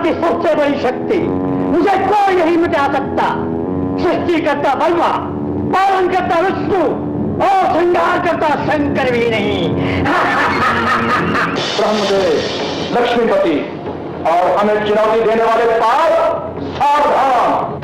की सबसे बड़ी शक्ति, मुझे कोई नहीं मिटा सकता। सृष्टि करता ब्रह्मा, पालन करता विष्णु और संहार करता शंकर भी नहीं। ब्रह्मदेव, लक्ष्मीपति और हमें चुनौती देने वाले पाप, सावधान।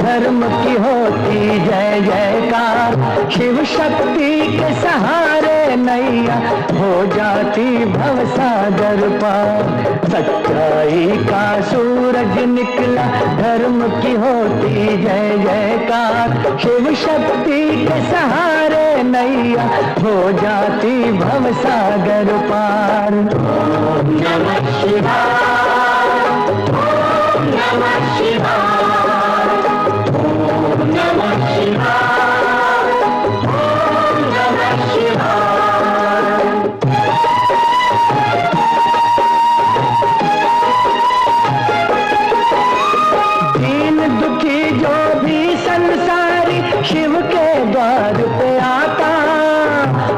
धर्म की होती जय जयकार, शिव शक्ति के सहारे नैया हो जाती भवसागर पार। सच्चाई का सूरज निकला, धर्म की होती जय जयकार, शिव शक्ति के सहारे नैया हो जाती भवसागर पार। ओम नमः शिवाय, ओम नमः शिवाय, नमः शिवाय, ओम नमः शिवाय। दीन दुखी जो भी संसारी शिव के द्वार पे आता,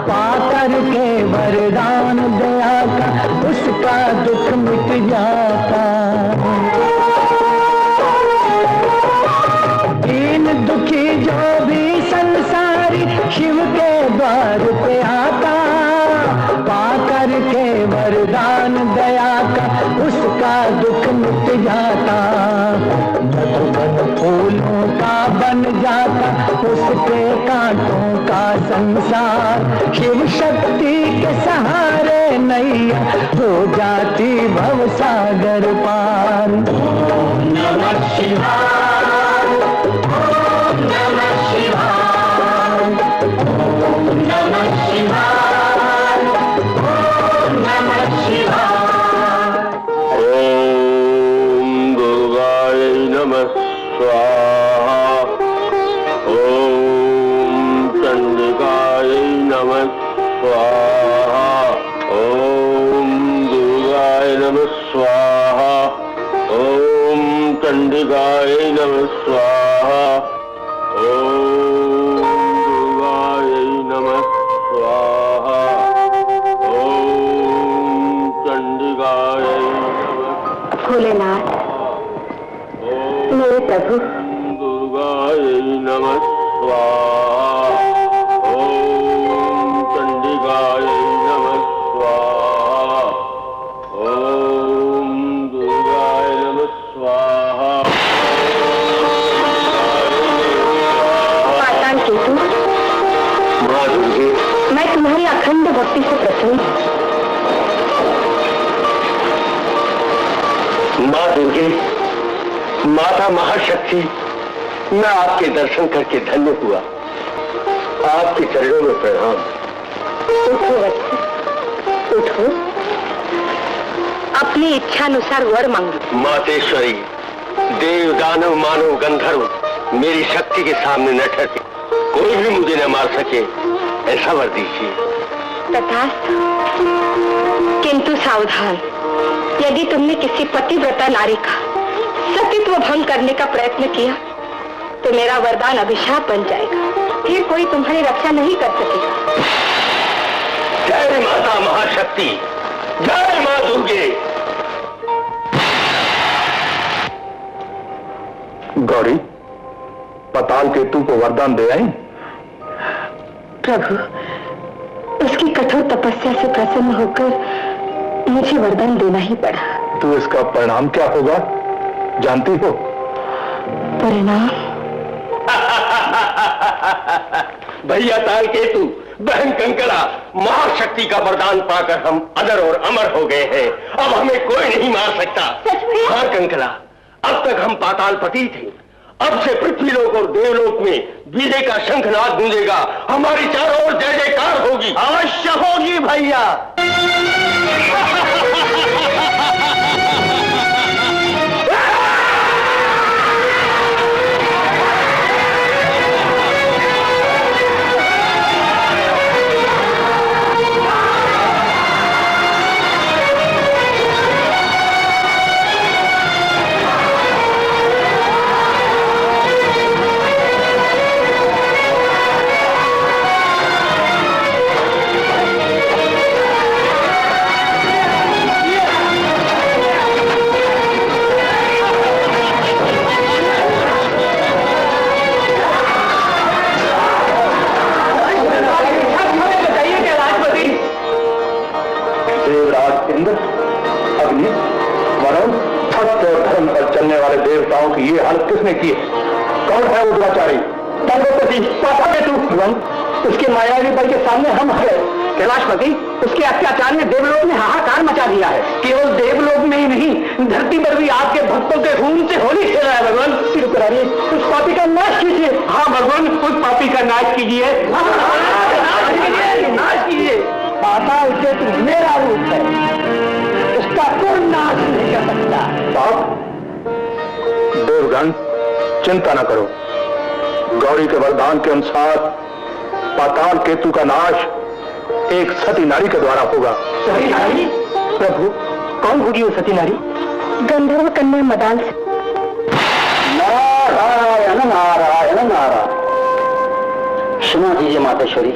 पाकर के वरदान दया का उसका दुख मिट जाता। दुखी जो भी संसारी शिव के द्वार पे आता, पाकर के वरदान दया का उसका दुख मिट जाता। मधुबन फूलों का बन जाता उसके कांटों का संसार, शिव शक्ति के सहारे नैया हो जाती भवसागर पार। ओम नमः शिवाय, ओम नमः शिवाय, ओम नमः शिवाय, ओम नमः शिवाय। ओम दुर्गाय नमः स्वाहा, ओम चंडिकाय नमः स्वाहा, ओम दुर्गाय नमः स्वाहा, ओम चंडिकाय नमः स्वाहा, ओम दुर्गाय नमः स्वाहा, ओम चंडिकाय नमः। भोलेनाथ, मेरे प्रभु, दुर्गाय नमः स्वाहा, ओम चंडिकाय नमः स्वाहा, ओम दुर्गाय नमः स्वाहा। पाताल केतु, माँ दुर्गे, मैं तुम्हारी अखंड भक्ति से प्रसन्न हूँ। माँ दुर्गे, माता महाशक्ति, मैं आपके दर्शन करके धन्य हुआ। आपके चरणों में प्रणाम। उठो वत्स, उठो, अपनी इच्छा अनुसार वर मांगो। मातेश्वरी, देव दानव मानव गंधर्व मेरी शक्ति के सामने न ठहरे, कोई भी मुझे न मार सके, ऐसा वर दीजिए। तथास्तु, किंतु सावधान, यदि तुमने किसी पतिव्रता नारी का सतीत्व भंग करने का प्रयत्न किया तो मेरा वरदान अभिशाप बन जाएगा, फिर कोई तुम्हारी रक्षा नहीं कर सकेगा। जय माता महाशक्ति, जय माँ दुर्गे। गौरी, पाताल केतु को वरदान दे आई? प्रभु, उसकी कठोर तपस्या से प्रसन्न होकर मुझे वरदान देना ही पड़ा। तो इसका परिणाम क्या होगा जानती हो? परिणाम? भैया ताल केतु, बहन कंकड़ा, महाशक्ति का वरदान पाकर हम अदर और अमर हो गए हैं। अब हमें कोई नहीं मार सकता। हाँ कंकड़ा, अब तक हम पातालपति थे, अब से पृथ्वीलोक और देवलोक में विजय का शंखनाद गूंजेगा, हमारी चारों ओर जय जयकार होगी। अवश्य होगी भैया। देवताओं की ये हालत किसने की है? कौन है वो दुराचारी? सर्वपति उसके मायावी बल के सामने हम है। कैलाशपति, उसके अत्याचार ने देवलोक में हाहाकार मचा दिया है। केवल देवलोक में ही नहीं, धरती पर भी आपके भक्तों के खून से होली खेल रहा है। भगवान त्रिपुरारी, उस पापी का नाश कीजिए। हाँ भगवान, उस पापी का नाश कीजिए, नाश कीजिए। पाताल से मेरा रूप है, उसका कोई नाश नहीं कर सकता। बाप देवगण, चिंता न करो। गौरी के वरदान के अनुसार पाताल केतु का नाश एक सती नारी के द्वारा होगा। सती नारी? प्रभु, कौन होगी वो सती नारी? गंधर्व कन्या मदाल से। नारायण नारायण नारायण। क्षमा कीजिए मातेश्वरी,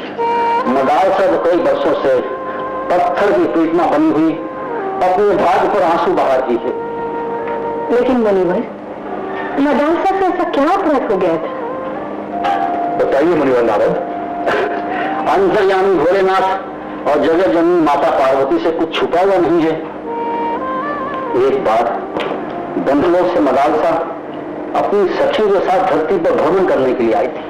मदालसा तो कई वर्षों से पत्थर की पीटना बनी हुई अपने भाग्य पर आंसू बहाती है। लेकिन मुनिवर, मदालसा से ऐसा क्या अपराध हो गया था? बताइए मुनिवर नारद। अंतर्यामी भोलेनाथ और जगत जननी माता पार्वती से कुछ छुपा हुआ नहीं है। एक बार बंधलोक से मदालसा अपनी सखी के साथ धरती पर भ्रमण करने के लिए आई थी।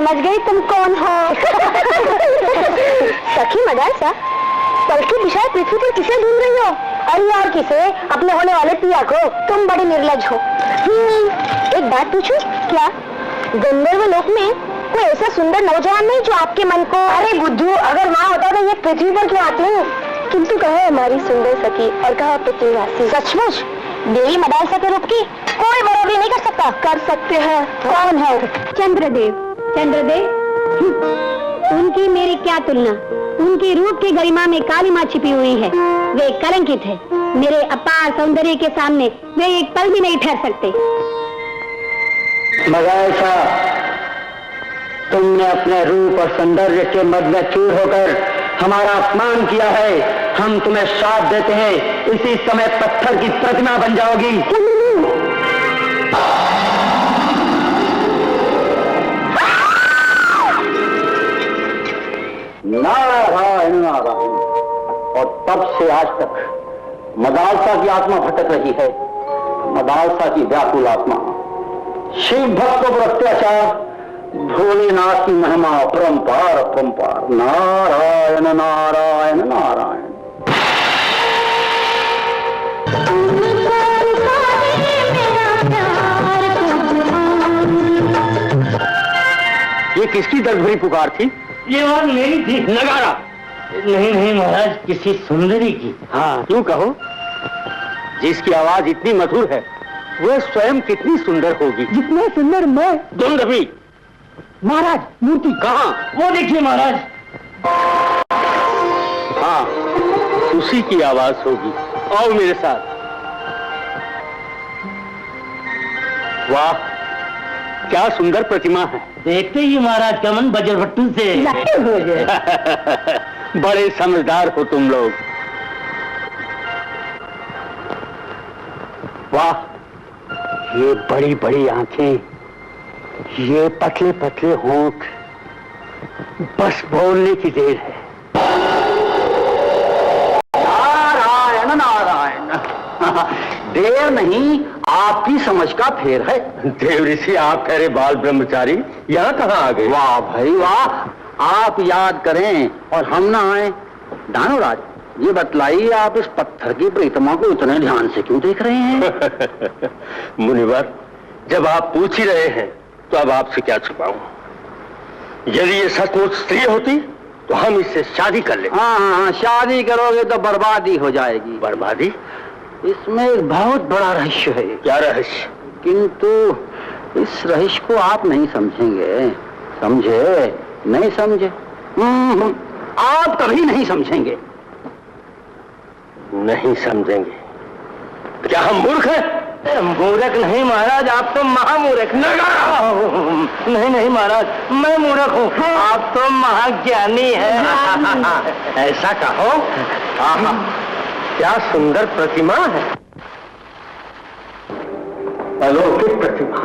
समझ गई तुम कौन हो। सखी मदालसा, पलकी दिशाएं पृथ्वी पर किसे ढूंढ रही हो? अरे और किसे, अपने होने वाले पिया को। तुम बड़ी निर्लज हो। एक बात पूछूं? क्या? गंधर्व लोक में कोई ऐसा सुंदर नौजवान नहीं जो आपके मन को? अरे बुद्धू, अगर वहाँ होता तो ये पृथ्वी पर क्यों आती हूँ? किंतु कहे हमारी सुंदर सखी और कहा पृथ्वीवासी। सचमुच देवी मदालसा के रूप की कोई बराबरी नहीं कर सकता। कर सकते हैं। कौन है? चंद्रदेव। चंद्रदेव, उनकी मेरी क्या तुलना। उनके रूप की गरिमा में कालिमा छिपी हुई है। वे कलंकित है। मेरे अपार सौंदर्य के सामने वे एक पल भी नहीं ठहर सकते। मदालसा, तुमने अपने रूप और सौंदर्य के मद में चूर होकर हमारा अपमान किया है। हम तुम्हें श्राप देते हैं, इसी समय पत्थर की प्रतिमा बन जाओगी। नारायण नारायण। और तब से आज तक मदालसा की आत्मा भटक रही है। मदालसा की व्याकुल आत्मा। शिव भक्तों पर अत्याचार, भोलेनाथ की महिमा अपरंपार अपरंपार। नारायण नारायण नारायण। ये किसकी दर्द भरी पुकार थी? ये आवाज मेरी थी। नगारा? नहीं नहीं महाराज, किसी सुंदरी की। हाँ, क्यों कहो? जिसकी आवाज इतनी मधुर है वह स्वयं कितनी सुंदर होगी। जितने सुंदर मैं। दुंदभी। महाराज, मूर्ति कहाँ? वो देखिए महाराज। हाँ, उसी की आवाज होगी। आओ मेरे साथ। वाह, क्या सुंदर प्रतिमा है। देखते ही महाराज का मन बजरभट्टू से हो गया। बड़े समझदार हो तुम लोग। वाह, ये बड़ी बड़ी आंखें, ये पतले पतले होंठ, बस बोलने की देर है। नारायण नारायण। देर नहीं, आपकी समझ का फेर है। देव ऋषि, आप ठहरे बाल ब्रह्मचारी, यहाँ कहाँ आ गए? वाह भाई वाह, आप याद करें और हम ना आए। दानवराज, ये बतलाइए, आप इस पत्थर की प्रतिमा को इतने ध्यान से क्यों देख रहे हैं? मुनिवर, जब आप पूछ ही रहे हैं तो अब आपसे क्या छुपाऊं? यदि ये सचमुच स्त्री होती तो हम इससे शादी कर ले। हाँ, शादी करोगे तो बर्बादी हो जाएगी। बर्बादी? इसमें एक बहुत बड़ा रहस्य है। क्या रहस्य? किंतु इस रहस्य को आप नहीं समझेंगे। समझे? नहीं समझे? आप कभी नहीं समझेंगे। नहीं समझेंगे? क्या हम मूर्ख हैं? मूर्ख नहीं महाराज, आप तो महामूर्ख। नहीं नहीं महाराज, मैं मूर्ख हूँ, आप तो महाज्ञानी हैं। ऐसा कहो। आहा, क्या सुंदर प्रतिमा है। अलौकिक प्रतिमा।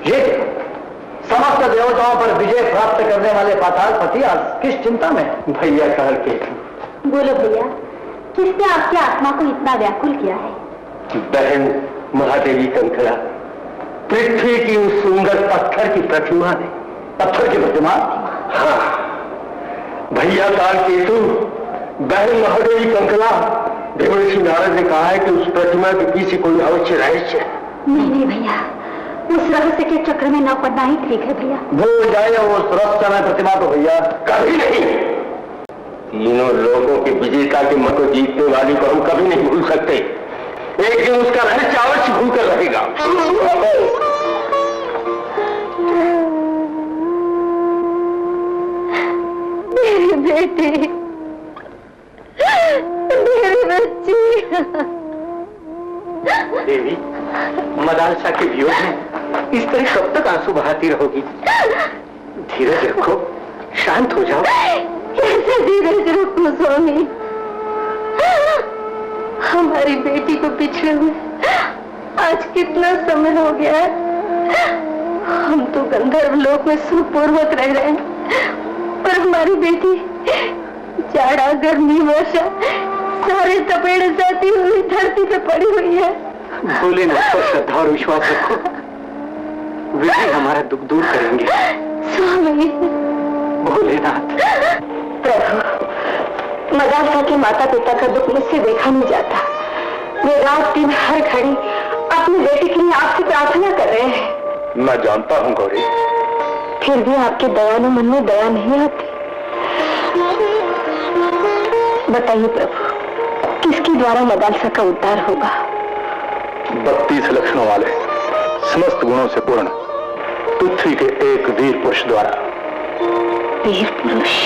ये समस्त देवताओं पर विजय प्राप्त करने वाले पातालपति आज किस चिंता में? भैया कह के। बोलो भैया, किसने आपकी आत्मा को इतना व्याकुल किया है? बहन महादेवी कंकड़ा, पृथ्वी की उस सुंदर पत्थर की प्रतिमा ने। पत्थर की प्रतिमा? हाँ, भैया काल केतु, बहन महादेवी कंकड़ा, देवर्षि नारद ने कहा है कि उस प्रतिमा के पीछे कोई अवश्य रहस्य है। नहीं भैया, उस रहस्य के चक्र में न पड़ना ही ठीक है भैया। भूल जाए उस रहस्यमय प्रतिमा को भैया। कभी नहीं। तीनों लोगों की विजेता के मत को जीतने वाली को हम कभी नहीं भूल सकते। एक दिन उसका रहस्य अवश्य भूल कर रहेगा। मेरी बेटी, मेरी बच्ची। देवी, मदालसा के वियोग में इस तरह कब तक आंसू बहाती रहोगी? धीरज रखो, शांत हो जाओ। कैसे धीरज रखो स्वामी? हमारी बेटी को पिछड़े हुए आज कितना समय हो गया है। हम तो गंधर्व लोक में सुखपूर्वक रह रहे हैं, पर हमारी बेटी जाड़ा, गर्मी, वर्षा सारे चपेट सहती हुई धरती पे पड़ी हुई है। भोलेनाथ पर श्रद्धा और विश्वास रखो, वे ही हमारा दुख दूर करेंगे। स्वामी भोलेनाथ। प्रभु, मदालसा के माता पिता का दुख मुझसे देखा नहीं जाता। वे रात दिन हर घड़ी अपनी बेटी के लिए आपसे प्रार्थना कर रहे हैं। मैं जानता हूँ गौरी, फिर भी आपके दयालु मन में दया नहीं आती। बताइए प्रभु, किसके द्वारा मदालसा का उद्धार होगा? 32 लक्षणों वाले, समस्त गुणों से पूर्ण पृथ्वी के एक वीर पुरुष द्वारा। वीर पुरुष?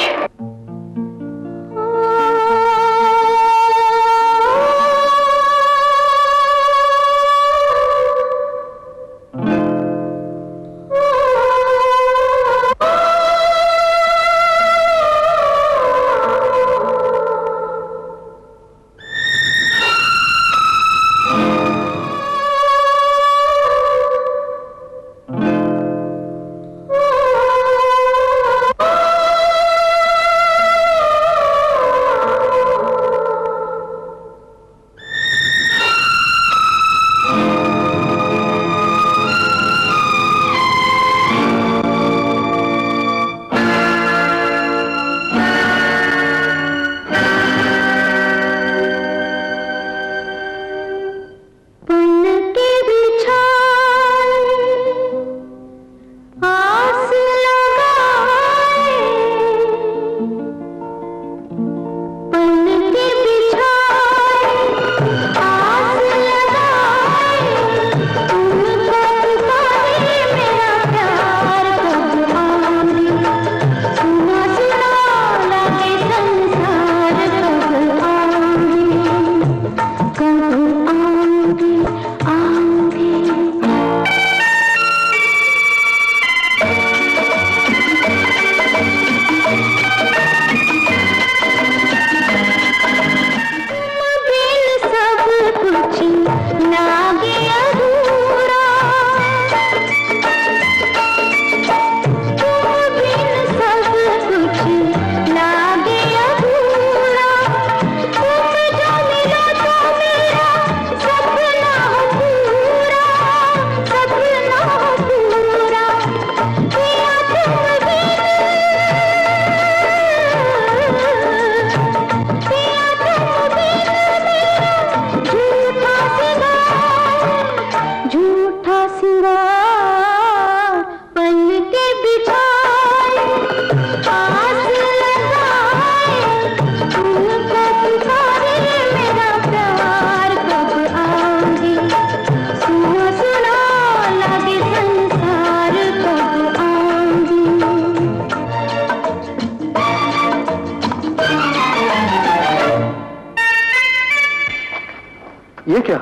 ये क्या?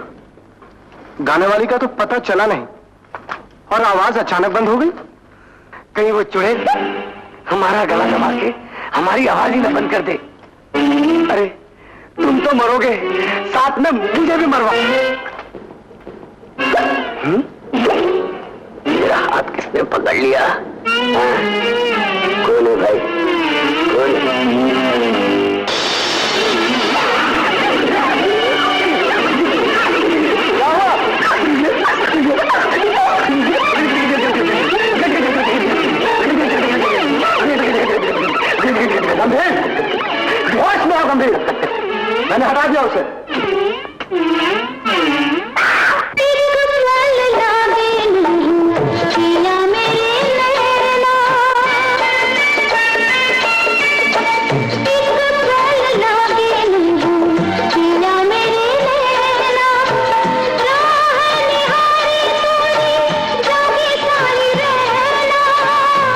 गाने वाली का तो पता चला नहीं और आवाज अचानक बंद हो गई। कहीं वो चुड़ैल हमारा गला दबा के हमारी आवाज ही न बंद कर दे। अरे तुम तो मरोगे, साथ में मुझे भी मरवा। मेरा हाथ किसने पकड़ लिया? कौन है भाई? कौन है? गंभीर, होश में आओ गंभीर। मैंने हटा दिया उसे।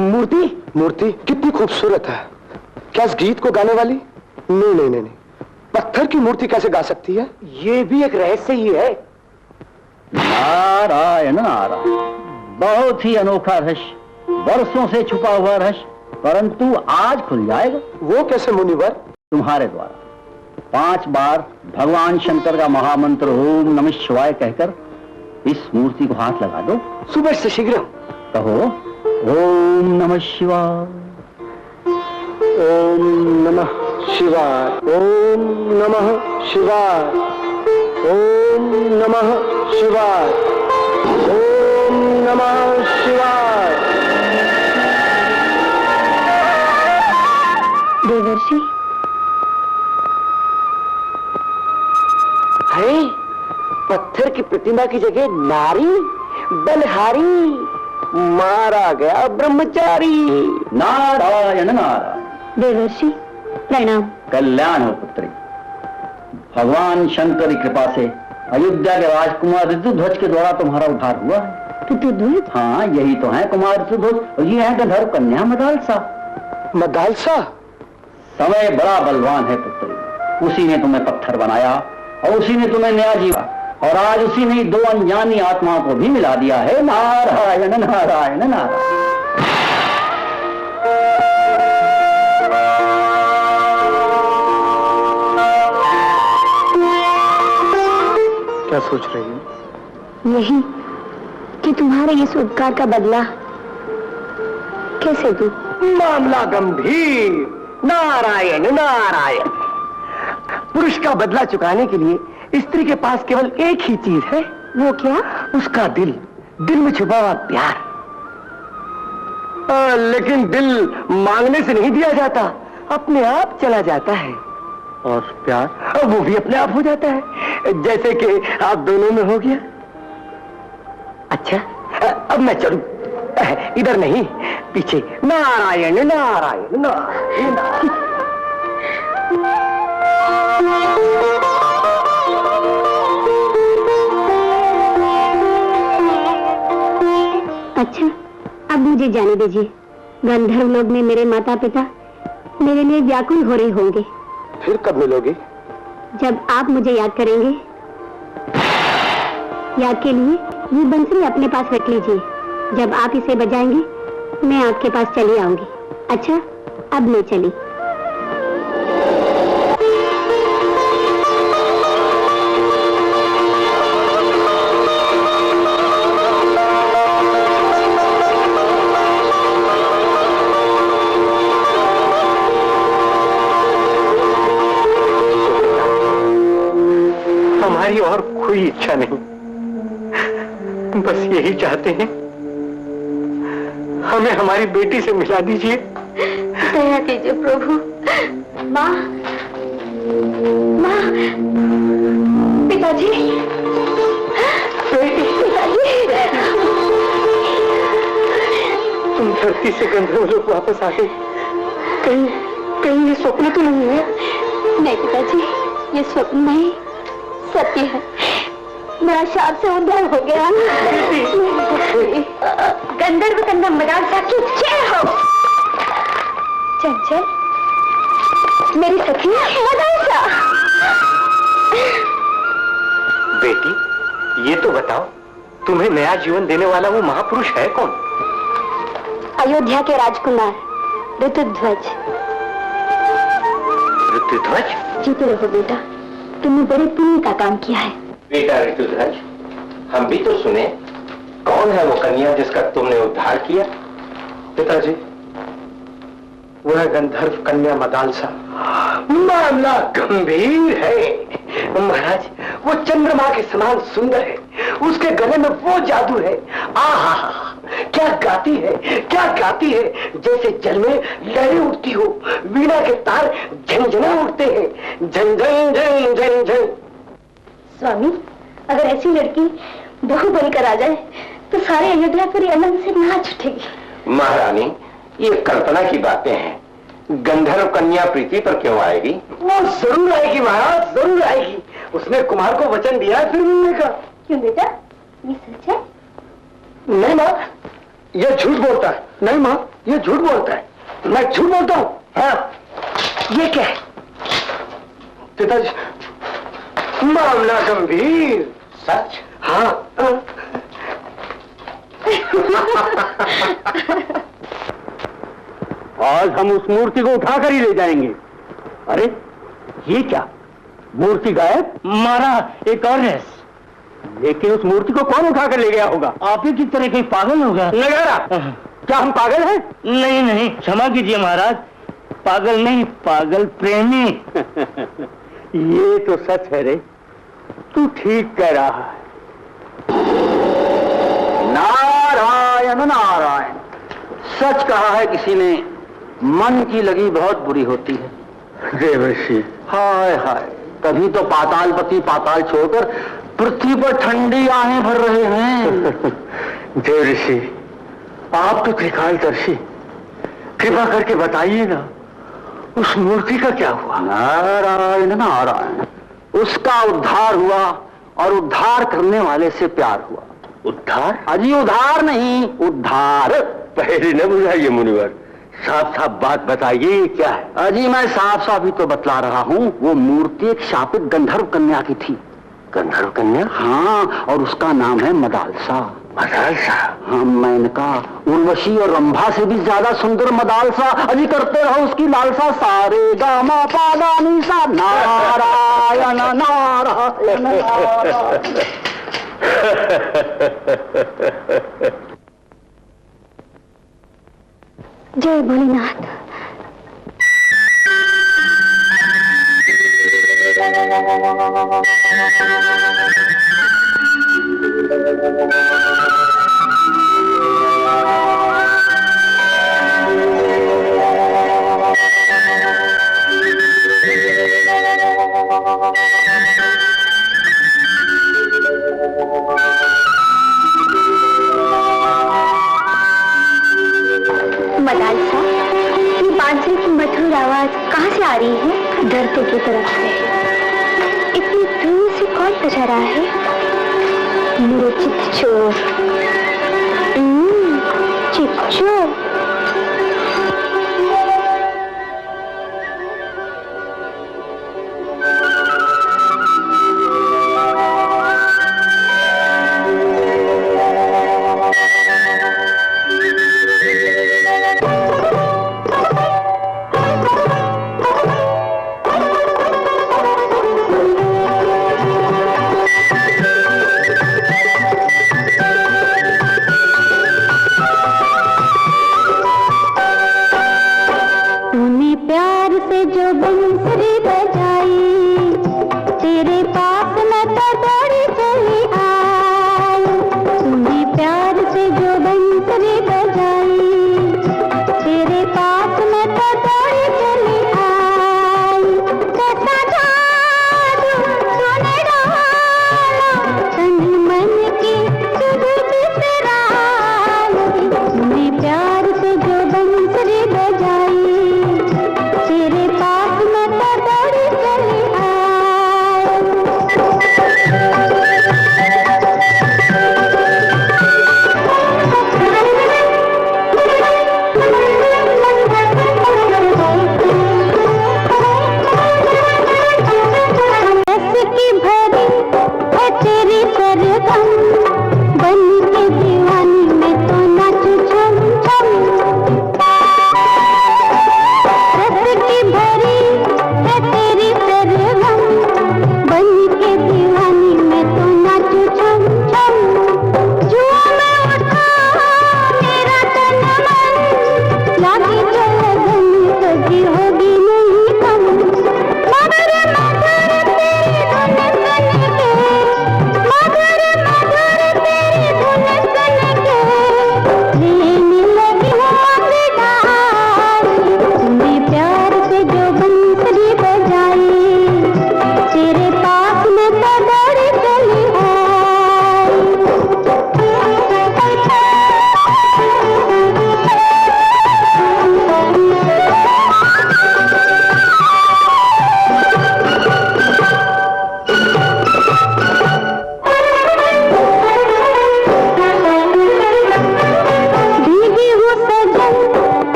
मूर्ति, मूर्ति कितनी खूबसूरत है। क्या इस गीत को गाने वाली? नहीं नहीं नहीं, पत्थर की मूर्ति कैसे गा सकती है? ये भी एक रहस्य ही है। नारायण नारायण, बहुत ही अनोखा रहस्य, वर्षों से छुपा हुआ रहस्य, परंतु आज खुल जाएगा। वो कैसे मुनिवर? तुम्हारे द्वारा 5 बार भगवान शंकर का महामंत्र ओम नमः शिवाय कहकर इस मूर्ति को हाथ लगा दो। सुबह से शीघ्र कहो ओम नमः शिवाय, ओम नमः शिवाय, ओम नमः शिवाय, ओम नमः शिवाय, ओम नमः शिवाय। देवर्षि, है पत्थर की प्रतिमा की जगह नारी बलहारी, मारा गया ब्रह्मचारी। नारायण नारायण। देवर्षि प्रणाम। कल्याण हो पुत्री। भगवान शंकर की कृपा से अयोध्या के राजकुमार ऋतुध्वज के द्वारा तुम्हारा उद्धार हुआ है। ऋतुध्वज? हाँ, यही तो है कुमार ऋतुध्वज, और ये है गंधर्व कन्या मदालसा। मदालसा? समय बड़ा बलवान है पुत्री, उसी ने तुम्हें पत्थर बनाया और उसी ने तुम्हें नया जीवा, और आज उसी ने दो अनजानी आत्माओं को भी मिला दिया है। नारायण नारायण नारायण। क्या सोच रही हो? यही कि तुम्हारे इस उपकार का बदला कैसे दूं? मामला गंभीर। नारायण नारायण। पुरुष का बदला चुकाने के लिए स्त्री के पास केवल एक ही चीज है। वो क्या? उसका दिल, दिल में छुपा हुआ प्यार। लेकिन दिल मांगने से नहीं दिया जाता, अपने आप चला जाता है। और प्यार वो भी अपने आप हो जाता है, जैसे कि आप दोनों में हो गया। अच्छा, अब मैं चलूं? इधर नहीं, पीछे। नारायण नारायण नारायण नारायण। अच्छा, अब मुझे जाने दीजिए। गंधर्व लोक में मेरे माता पिता मेरे लिए व्याकुल हो रहे होंगे। फिर कब मिलोगे? जब आप मुझे याद करेंगे। याद के लिए ये बंसरी अपने पास रख लीजिए। जब आप इसे बजाएंगे मैं आपके पास चली आऊंगी। अच्छा, अब मैं चली। हमारी और कोई इच्छा नहीं, बस यही चाहते हैं, हमें हमारी बेटी से मिला दीजिए। दया कीजिए प्रभु। माँ, माँ, पिताजी, पिताजी। तुम धरती से गंधर्व लोग वापस आ गए। कहीं कहीं ये स्वप्न तो नहीं है? नहीं पिताजी, ये स्वप्न नहीं, सत्य है। मेरा शाप से उद्धार हो गया। गंधर्व कन्या मदालसा की जय हो। चंचल, मेरी सखी मदालसा। बेटी, ये तो बताओ, तुम्हें नया जीवन देने वाला वो महापुरुष है कौन? अयोध्या के राजकुमार ऋतुध्वज। ऋतुध्वज? जीते रहो बेटा, तुमने बड़े पुण्य का काम किया है। बेटा ऋतुध्वज, हम भी तो सुने, कौन है वो कन्या जिसका तुमने उद्धार किया? पिताजी, वो है गंधर्व कन्या मदालसा। मामला गंभीर है महाराज। वो चंद्रमा के समान सुंदर है, उसके गले में वो जादू है। आहा, क्या गाती है, क्या गाती है, जैसे जल में लहरें उठती हो, वीणा के तार झंझना उठते हैं, झन झन झन झन झन। स्वामी, अगर ऐसी लड़की बहू बनकर आ जाए तो सारे अयोध्यापुरी आनंद से नाच उठेगी। महारानी, ये कल्पना की बातें हैं, गंधर्व कन्या प्रीति पर क्यों आएगी? वो जरूर आएगी महाराज, जरूर आएगी। उसने कुमार को वचन दिया है फिर मिलने का। क्यों बेटा, ये सच है? नहीं माँ, ये झूठ बोलता है। नहीं माँ, ये झूठ बोलता है। मैं झूठ बोलता हूँ? हाँ। ये क्या है? पिताजी, मामला गंभीर। सच? हाँ। आज हम उस मूर्ति को उठाकर ही ले जाएंगे। अरे ये क्या, मूर्ति गायब? महाराज, एक और है। लेकिन उस मूर्ति को कौन उठाकर ले गया होगा? आप ही की तरह कोई पागल होगा। नगारा, क्या हम पागल हैं? नहीं नहीं, क्षमा कीजिए महाराज, पागल नहीं, पागल प्रेमी। ये तो सच है रे, तू ठीक कह रहा है। नारायण नारायण, सच कहा है किसी ने, मन की लगी बहुत बुरी होती है। देवर्षि, हाय हाय, तभी तो पातालपति पाताल छोड़कर पृथ्वी पर ठंडी आहें भर रहे हैं। देवर्षि, आप तो त्रिकालदर्शी, कृपा करके बताइए ना, उस मूर्ति का क्या हुआ? नारायण नारायण, उसका उद्धार हुआ और उद्धार करने वाले से प्यार हुआ। उद्धार? अजी उद्धार नहीं, उद्धार। पहले न बुझाइए मुनिवर, साफ साफ बात बताइए, ये क्या है? अजी मैं साफ साफ ही तो बतला रहा हूँ। वो मूर्ति एक शापित गंधर्व कन्या की थी। गंधर्व कन्या? हाँ, और उसका नाम है मदालसा। मदालसा? हाँ, मेनका, उर्वशी और रंभा से भी ज्यादा सुंदर मदालसा। अजी करते रहो उसकी लालसा। सारे गामा पादा नीसा, नारायण नारायण नारायण। जय भोलेनाथ। मदालसा, ये बांसुरी की मधुर आवाज कहाँ से आ रही है? धरती की तरफ से। इतनी दूर से कौन बजा रहा है? मेरे चिच्चो। चिच्चो।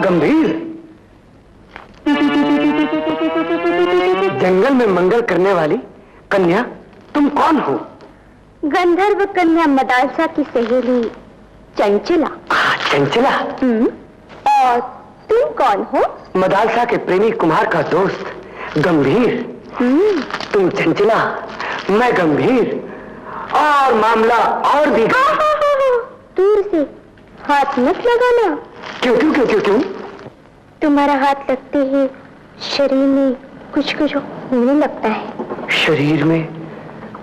गंभीर, जंगल में मंगल करने वाली कन्या, तुम कौन हो? गंधर्व कन्या मदालसा की सहेली चंचला। चंचला? और तुम कौन हो? मदालसा के प्रेमी कुमार का दोस्त गंभीर। तुम चंचला, मैं गंभीर, और मामला और भी। दूर से हाथ मत लगाना। क्यों क्यों क्यों क्यों क्यों? तुम्हारा हाथ लगते ही शरीर में कुछ कुछ होने लगता है। शरीर में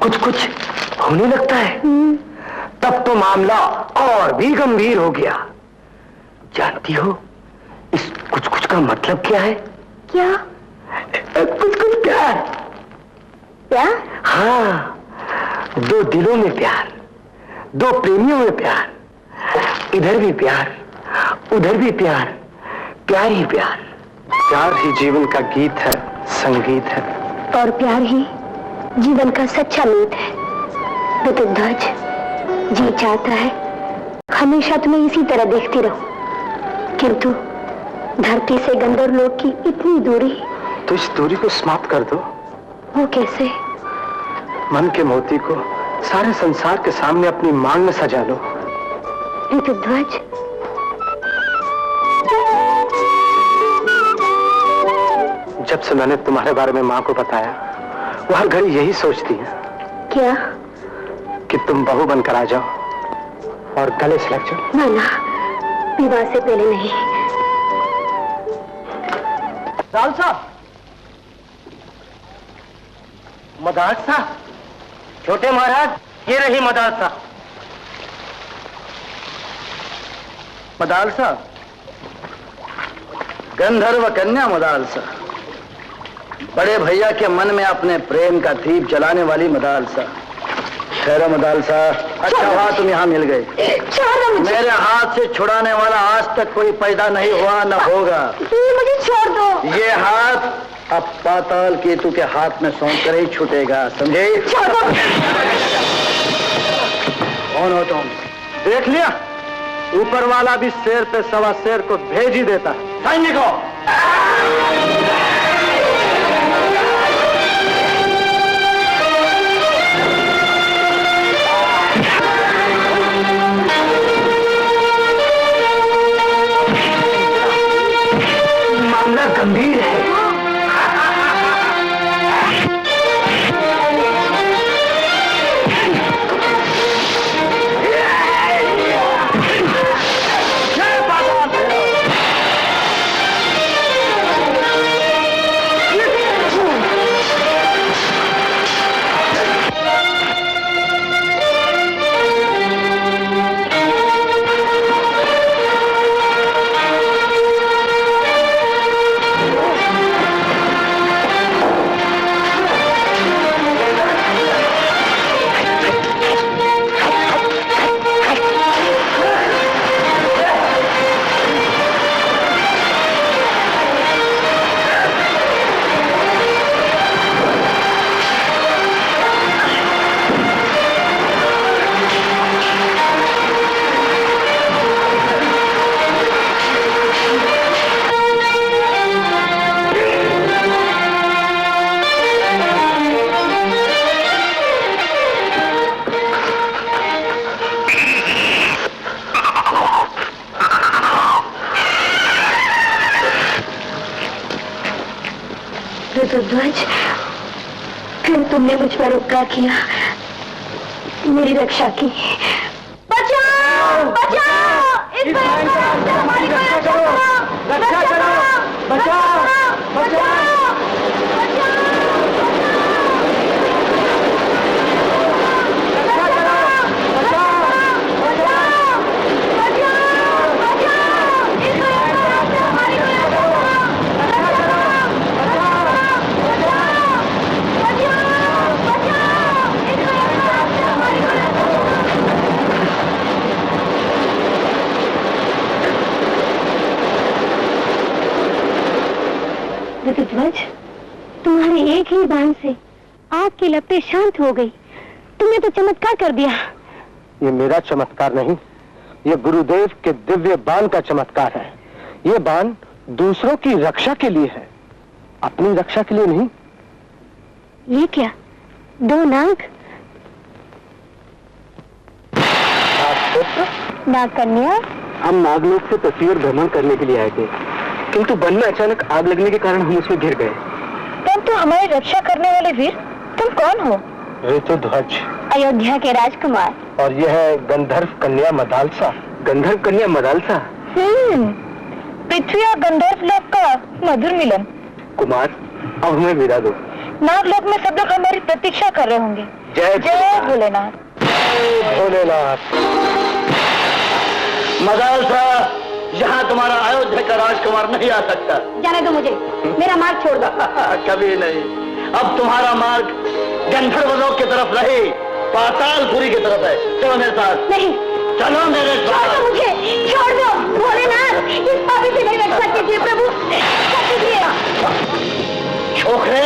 कुछ कुछ होने लगता है? तब तो मामला और भी गंभीर हो गया। जानती हो इस कुछ कुछ का मतलब क्या है? क्या? कुछ कुछ क्या है? प्यार? हाँ, दो दिलों में प्यार, दो प्रेमियों में प्यार, इधर भी प्यार, उधर भी प्यार, प्यार ही प्यार। प्यार ही जीवन का गीत है, संगीत है। और प्यार ही जीवन का सच्चा मीत है। ध्वज, जी चाहता है हमेशा तुम्हें इसी तरह देखती रहूं, किंतु धरती से गंधर्व लोक की इतनी दूरी। तो इस दूरी को समाप्त कर दो। वो कैसे? मन के मोती को सारे संसार के सामने अपनी मांग में सजा लो। ध्वज, जब से मैंने तुम्हारे बारे में माँ को बताया, वो हर घड़ी यही सोचती है। क्या? कि तुम बहू बनकर आ जाओ और गले से लग जाओ। ना ना, विवाह से पहले नहीं। मदालसा, मदालसा, छोटे महाराज, ये रही मदालसा। मदालसा, गंधर्व कन्या मदालसा, बड़े भैया के मन में अपने प्रेम का दीप जलाने वाली मदालसा। ठहरो मदालसा, अच्छा हुआ तुम यहाँ मिल गए। मेरे हाथ से छुड़ाने वाला आज तक कोई पैदा नहीं हुआ, न होगा। मुझे छोड़ दो। ये हाथ अब पाताल केतु के हाथ में सौंप कर ही छूटेगा, समझे? छोड़ दो। कौन हो तुम? देख लिया, ऊपर वाला भी शेर पे सवा शेर को भेज ही देता है। सैनिकों, मामला गंभीर है। ध्वज, फिर तुमने मुझ पर उपकार किया, मेरी रक्षा की। बचाओ! बचाओ! इस हमारी रक्षा करो! रक्षा करो! बचाओ! बचाओ! ध्वज, तुम्हारे एक ही बाण से आग की लपटें शांत हो गई। तुमने तो चमत्कार कर दिया। ये मेरा चमत्कार नहीं, ये गुरुदेव के दिव्य बाण का चमत्कार है। ये बाण दूसरों की रक्षा के लिए है, अपनी रक्षा के लिए नहीं। ये क्या, 2 नाग? नाग कन्या? हम नागलोक से पृथ्वी और भ्रमण करने के लिए आए थे, किंतु वन में अचानक आग लगने के कारण हम उसमें घिर गए। तुम तो हमारी रक्षा करने वाले वीर, तुम कौन हो? ऋतुध्वज, अयोध्या के राजकुमार। और यह है गंधर्व कन्या मदालसा। गंधर्व कन्या मदालसा? पृथ्वी और गंधर्व लोक का मधुर मिलन। कुमार, अब हमें विदा दो। नागलोक में सब लोग हमारी प्रतीक्षा कर रहे होंगे। जय जय भोलेनाथ। भोलेनाथ। मदालसा, यहाँ तुम्हारा अयोध्या का राजकुमार नहीं आ सकता। जाने दो मुझे, मेरा मार्ग छोड़ दो। कभी नहीं। अब तुम्हारा मार्ग गंधर्व लोक की तरफ नहीं, पातालपुरी की तरफ है। चलो मेरे साथ। नहीं, चलो मेरे छोड़ साथ। दो मुझे, छोड़ दो। भोलेनाथ, इस पापी से मेरी रक्षा कीजिए प्रभु, रक्षा कीजिए। छोकरे,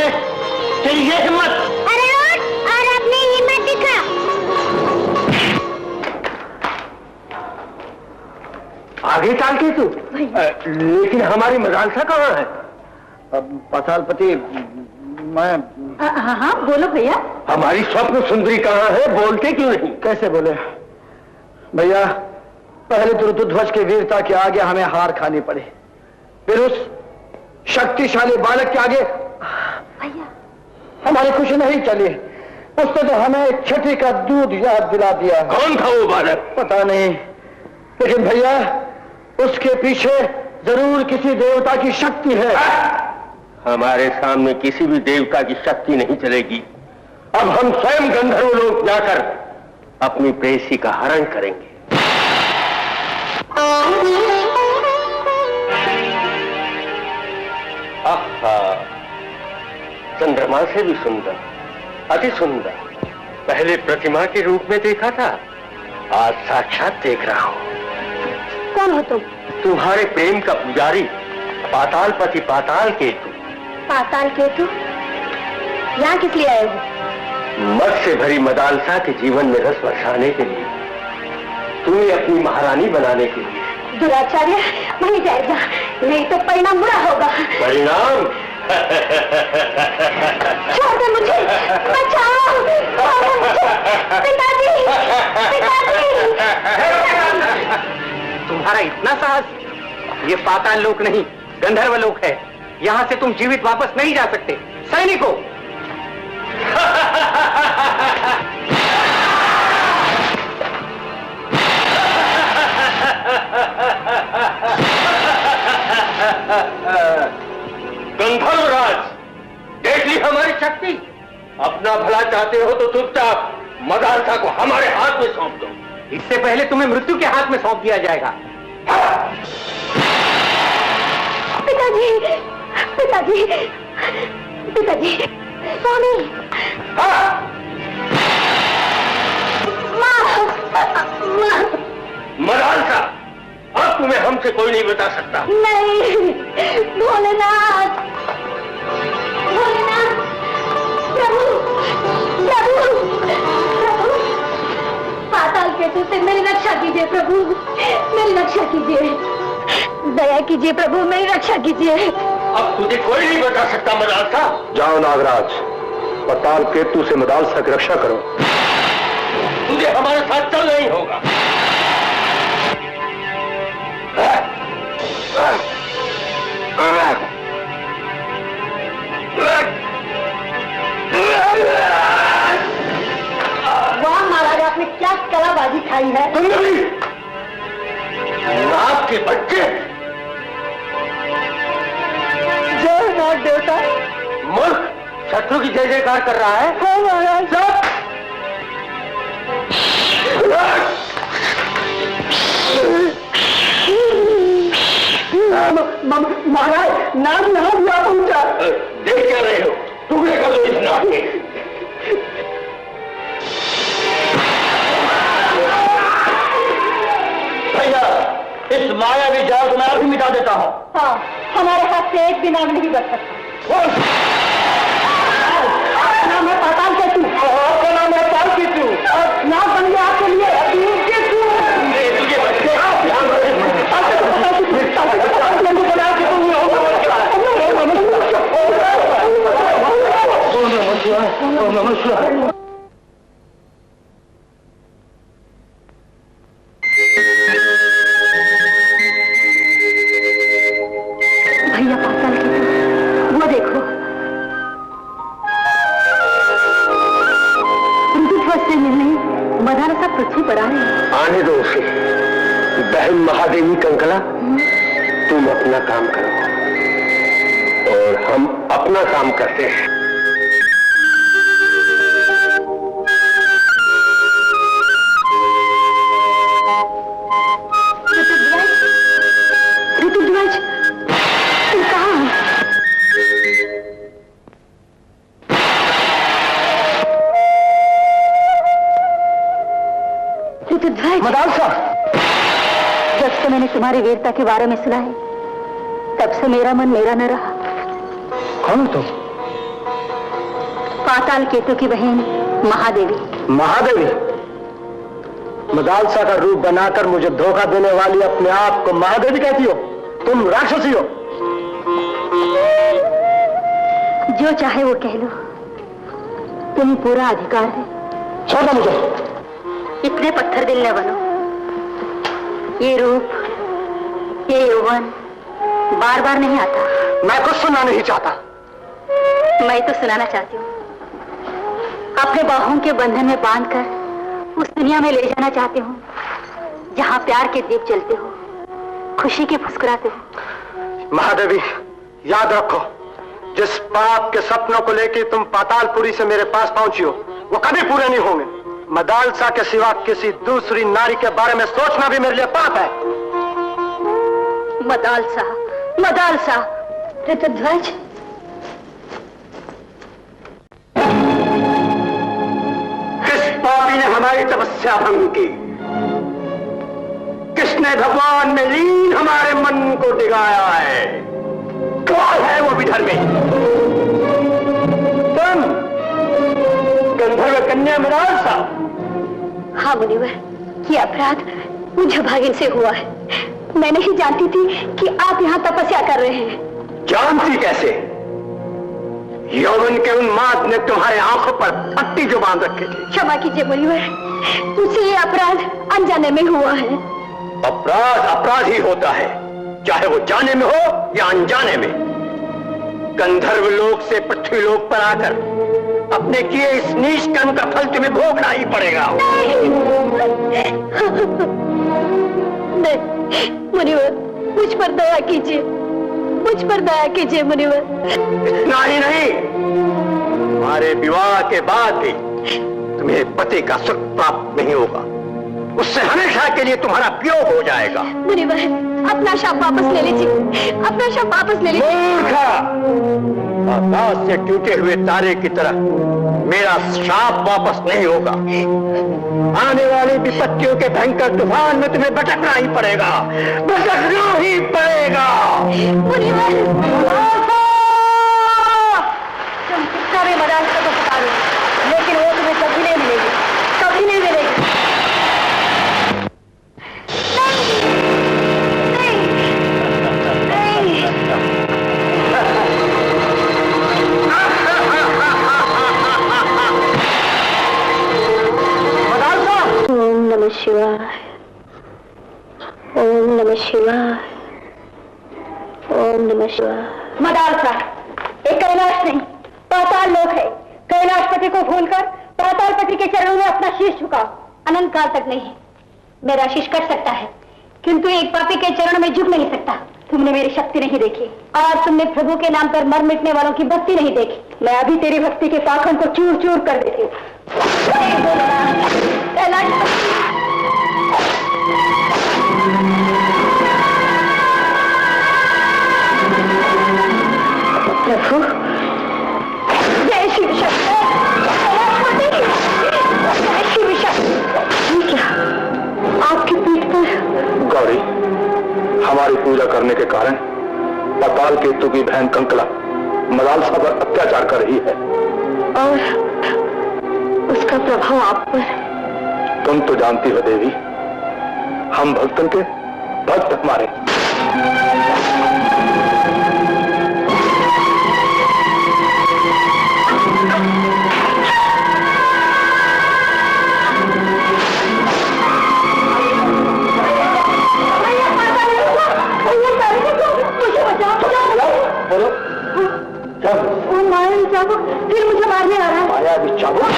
तेरी ये हिम्मत! अरे उठ, और अपनी हिम्मत दिखा। आगे चाल के तू? लेकिन हमारी मदालसा कहाँ है? पातालपति, मैं हाँ, बोलो भैया। हमारी स्वप्न सुंदरी कहाँ है? बोलते क्यों नहीं? कैसे बोले भैया? पहले तो ऋतुध्वज के वीरता के आगे हमें हार खानी पड़ी, फिर उस शक्तिशाली बालक के आगे भैया हमारी खुशी नहीं चली। उसने तो हमें छठी का दूध याद दिला दिया। कौन था वो बालक? पता नहीं, लेकिन भैया उसके पीछे जरूर किसी देवता की शक्ति है। हमारे सामने किसी भी देवता की शक्ति नहीं चलेगी। अब हम स्वयं गंधर्व लोक जाकर अपनी प्रेयसी का हरण करेंगे। आहा, चंद्रमा से भी सुंदर, अति सुंदर। पहले प्रतिमा के रूप में देखा था, आज साक्षात देख रहा हूं। कौन हो तुम? तुम्हारे प्रेम का पुजारी, पातालपति पाताल केतु। पाताल केतु? यहाँ किस लिए आए हो? मत से भरी मदालसा के जीवन में रस बरसाने के लिए, तुम्हें अपनी महारानी बनाने के लिए। दुराचार्य, वहीं जाएगा, नहीं तो परिणाम बुरा होगा। परिणाम? छोड़ दे मुझे, बचाओ, छोड़ दे मुझे। पिताजी, पिताजी। तुम्हारा इतना साहस? ये पाताल लोक नहीं, गंधर्व लोक है। यहाँ से तुम जीवित वापस नहीं जा सकते। सैनिकों! गंधर्वराज, देख ली हमारी शक्ति। अपना भला चाहते हो तो चुपचाप मदालसा को हमारे हाथ में सौंप दो। इससे पहले तुम्हें मृत्यु के हाथ में सौंप दिया जाएगा। पिताजी, पिताजी, पिताजी, स्वामी। मदालसा, अब तुम्हें हमसे कोई नहीं बता सकता। नहीं, भोलेनाथ, भोलेनाथ, प्रभु, प्रभु, प्रभु, पाताल केतु से मेरी रक्षा कीजिए प्रभु, मेरी रक्षा कीजिए, दया कीजिए प्रभु, मेरी रक्षा कीजिए। अब तुझे कोई नहीं बता सकता मदालसा। जाओ नागराज, पाताल केतु से मदालसा की रक्षा करो। तुझे हमारे साथ चल नहीं होगा। वाह महाराज, आपने क्या कलाबाजी खाई है। तुमने भी नाग के बच्चे। जय नाग देवता। मूर्ख, शत्रु की जय जयकार कर रहा है। हाँ महाराज। महाराज, नाग यहाँ हुआ पहुंचा। देख क्या रहे हो? टुकड़े कर दो इस नाग के। भैया, इस मायावी जाल को मैं अभी मिटा देता हूँ। हाँ, हमारे हाथ से एक भी नाग नहीं बच सकता। नाम है पाताल केतु। आपका नाम है पाताल केतु। नाग बन गया आपके लिए केतु। तुझे बच्चे नमः शिवाय। भैया पाताल केतु, वो देखो से मिलने मदालसा पृथ्वी पर आ रहे हैं। आने दो उसे। बहन महादेवी कंकला, तुम अपना काम करो और हम अपना काम करते हैं। ऋतुध्वज, तुम कहाँ? ऋतुध्वज, मदालसा, जब से मैंने तुम्हारी वीरता के बारे में सुना है, तब से मेरा मन मेरा न रहा। कौन तुम? पाताल केतु की बहन महादेवी। महादेवी? मदालसा का रूप बनाकर मुझे धोखा देने वाली अपने आप को महादेवी कहती हो? तुम राक्षसी हो। जो चाहे वो कह लो, तुम्हें पूरा अधिकार है। छोड़ो मुझे। इतने पत्थर दिल न बनो। ये रूप, ये यौवन बार बार नहीं आता। मैं कुछ सुनना नहीं चाहता। मैं तो सुनाना चाहती हूँ। अपने बाहों के बंधन में बांधकर उस दुनिया में ले जाना चाहती हूँ जहाँ प्यार के दीप जलते हो, खुशी के फुसकुराते हो। महादेवी, याद रखो, जिस पाप के सपनों को लेकर तुम पातालपुरी से मेरे पास पहुंची हो, वो कभी पूरे नहीं होंगे। मदालसा के सिवा किसी दूसरी नारी के बारे में सोचना भी मेरे लिए पाप है। मदालसा, मदालसा। ऋतुध्वज, किस पापी ने हमारी तपस्या भंग की? किसने भगवान में लीन हमारे मन को डिगाया है? कौन है वो विधर्मी? तुम, गंधर्व कन्या मदालसा? हाँ मुनिवर, ये अपराध मुझे भागिन से हुआ है। मैं नहीं जानती थी कि आप यहाँ तपस्या कर रहे हैं। जानती कैसे? यौवन के उन्माद ने तुम्हारे आंखों पर पट्टी जो बांध रखी थी। क्षमा कीजिए मुनिवर, मुझसे ये अपराध अनजाने में हुआ है। अपराध अपराध ही होता है, चाहे वो जाने में हो या अनजाने में। गंधर्व लोक से पृथ्वी लोक पर आकर अपने किए इस नीच कर्म का फल तुम्हें भोगना ही पड़ेगा। नहीं मुनिवर, मुझ पर दया कीजिए, मुझ पर दया कीजिए मुनिवर। इतना ही नहीं, हमारे विवाह के बाद भी तुम्हें पति का सुख प्राप्त नहीं होगा। उससे हमेशा के लिए तुम्हारा वियोग हो जाएगा। मुनिवर, अपना शाप वापस ले लीजिए, अपना शाप वापस ले लीजिए। मूर्खा, आकाश से टूटे हुए तारे की तरह मेरा श्राप वापस नहीं होगा। आने वाली विपत्तियों के भयंकर तूफान में तुम्हें भटकना ही पड़ेगा, भटकना ही पड़ेगा। मुनिवर, तुम कितना भी मदालसा को पुकारो, लेकिन वो तुम्हें कभी नहीं मिलेगी, कभी नहीं मिलेगी। ओम नमः शिवाय, ओम नमः शिवाय, ओम नमः शिवाय। मदालसा, एक कैलाश नहीं, पाताल लोक है। कैलाशपति को भूलकर पातालपति के चरणों में अपना शीश झुकाओ। अनंत काल तक नहीं, मेरा शीश कट सकता है, किंतु एक पापी के चरणों में झुक नहीं सकता। तुमने मेरी शक्ति नहीं देखी और तुमने प्रभु के नाम पर मर मिटने वालों की भक्ति नहीं देखी। मैं अभी तेरी भक्ति के पाखंड को चूर चूर कर देती। प्रभु, जय शिव शक्ति, जय शिव शक्ति। क्या आपकी पीठ पर? गौरी, हमारी पूजा करने के कारण पाताल केतु की बहन कंकला मदालसा पर अत्याचार कर रही है और उसका प्रभाव आप पर। तुम तो जानती हो देवी, हम भक्तन के भक्त हमारे। चाबुक फिर मुझे मारने आ रहा है। मायावी चाबुक?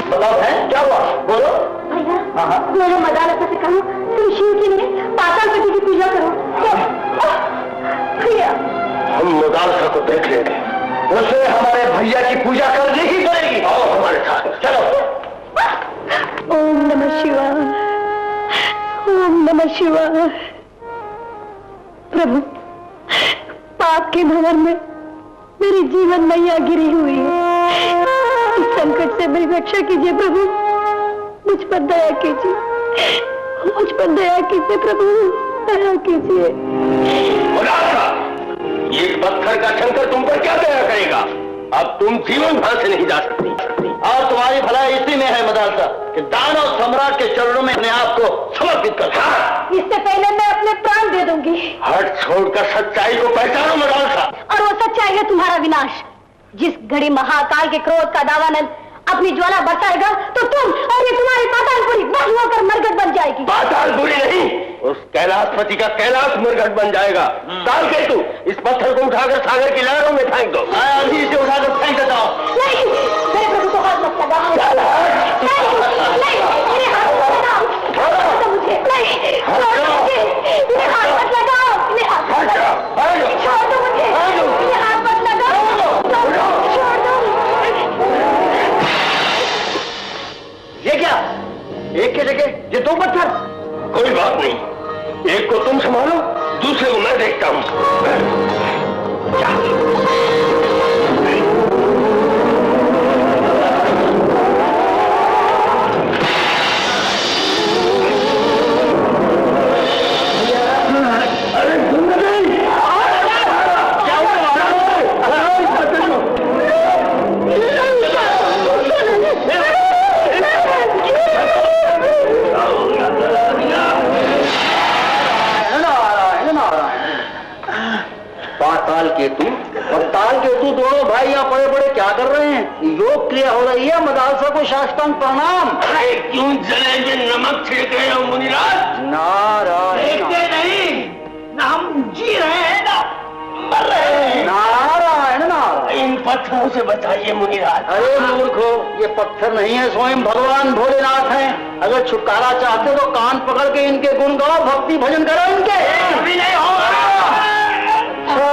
मतलब है क्या हुआ? बोलो। भैया, हाँ। मैंने मदालसा से कहा तुम शिव के लिए पातालपति की पूजा करो। भैया, हम मदालसा को देख लेंगे। उसे हमारे भैया की पूजा करनी ही पड़ेगी। आओ हमारे साथ, चलो। ओम नमः शिवाय, ओम नमः शिवाय। प्रभु, पाप के भंवर में मेरी जीवन मैया गिरी हुई है। इस संकट से मेरी रक्षा कीजिए प्रभु, मुझ पर दया कीजिए, मुझ पर दया कीजिए प्रभु, दया कीजिए। मदालसा, ये पत्थर का शंकर तुम पर क्या दया करेगा? अब तुम जीवन भर से नहीं जा सकती। और तुम्हारी भलाई इसी में है मदालसा कि दानव सम्राट के चरणों में अपने आप को समर्पित कर। इससे पहले मैं अपने प्राण दे दूंगी। हट छोड़कर सच्चाई को पहचानो मदालसा। और वो सच्चाई है तुम्हारा विनाश। जिस घड़ी महाकाल के क्रोध का दावानल अपनी ज्वाला बरसाएगा तो तुम और ये तुम्हारी पातालपुरी भस्म होकर मरघट बन जाएगी। पातालपुरी नहीं, उस कैलाशपति का कैलाश मरघट बन जाएगा। काल केतु, इस पत्थर को उठाकर सागर की लहरों में फेंक दो। अभी से उठाकर फेंक देता हूँ। नहीं, मेरे प्रभु को हाथ मत लगाओ। नहीं, मेरे हाथ मत लगाओ। छोड़ो मुझे, नहीं, छोड़ो मुझे, मेरे हाथ मत लगाओ, मेरे हाथ मत लगाओ। छोड़ दो मुझे, मेरे हाथ मत लगाओ, छोड़ दो। ये क्या? एक के जगह ये दो पत्थर? कोई बात नहीं, एक को तुम संभालो, दूसरे को मैं देखता हूँ। अरे जिंदगी क्या हुआ? पाताल केतु और ताल केतु दोनों भाई यहाँ पड़े पड़े क्या कर रहे हैं? योग क्रिया हो रही है। मदालसा को साष्टांग प्रणाम। अरे क्यों जले में नमक छिड़क रहे हो मुनिराज? नारायण नहीं, ना हम जी रहे हैं ना मर रहे हैं। नारायण नारायण। इन पत्थरों से बचाइए मुनिराज। अरे मूर्खो, ये पत्थर नहीं है, स्वयं भगवान भोलेनाथ हैं। अगर छुटकारा चाहते तो कान पकड़ के इनके गुण गाओ, भक्ति भजन करो इनके। अभी नहीं होगा।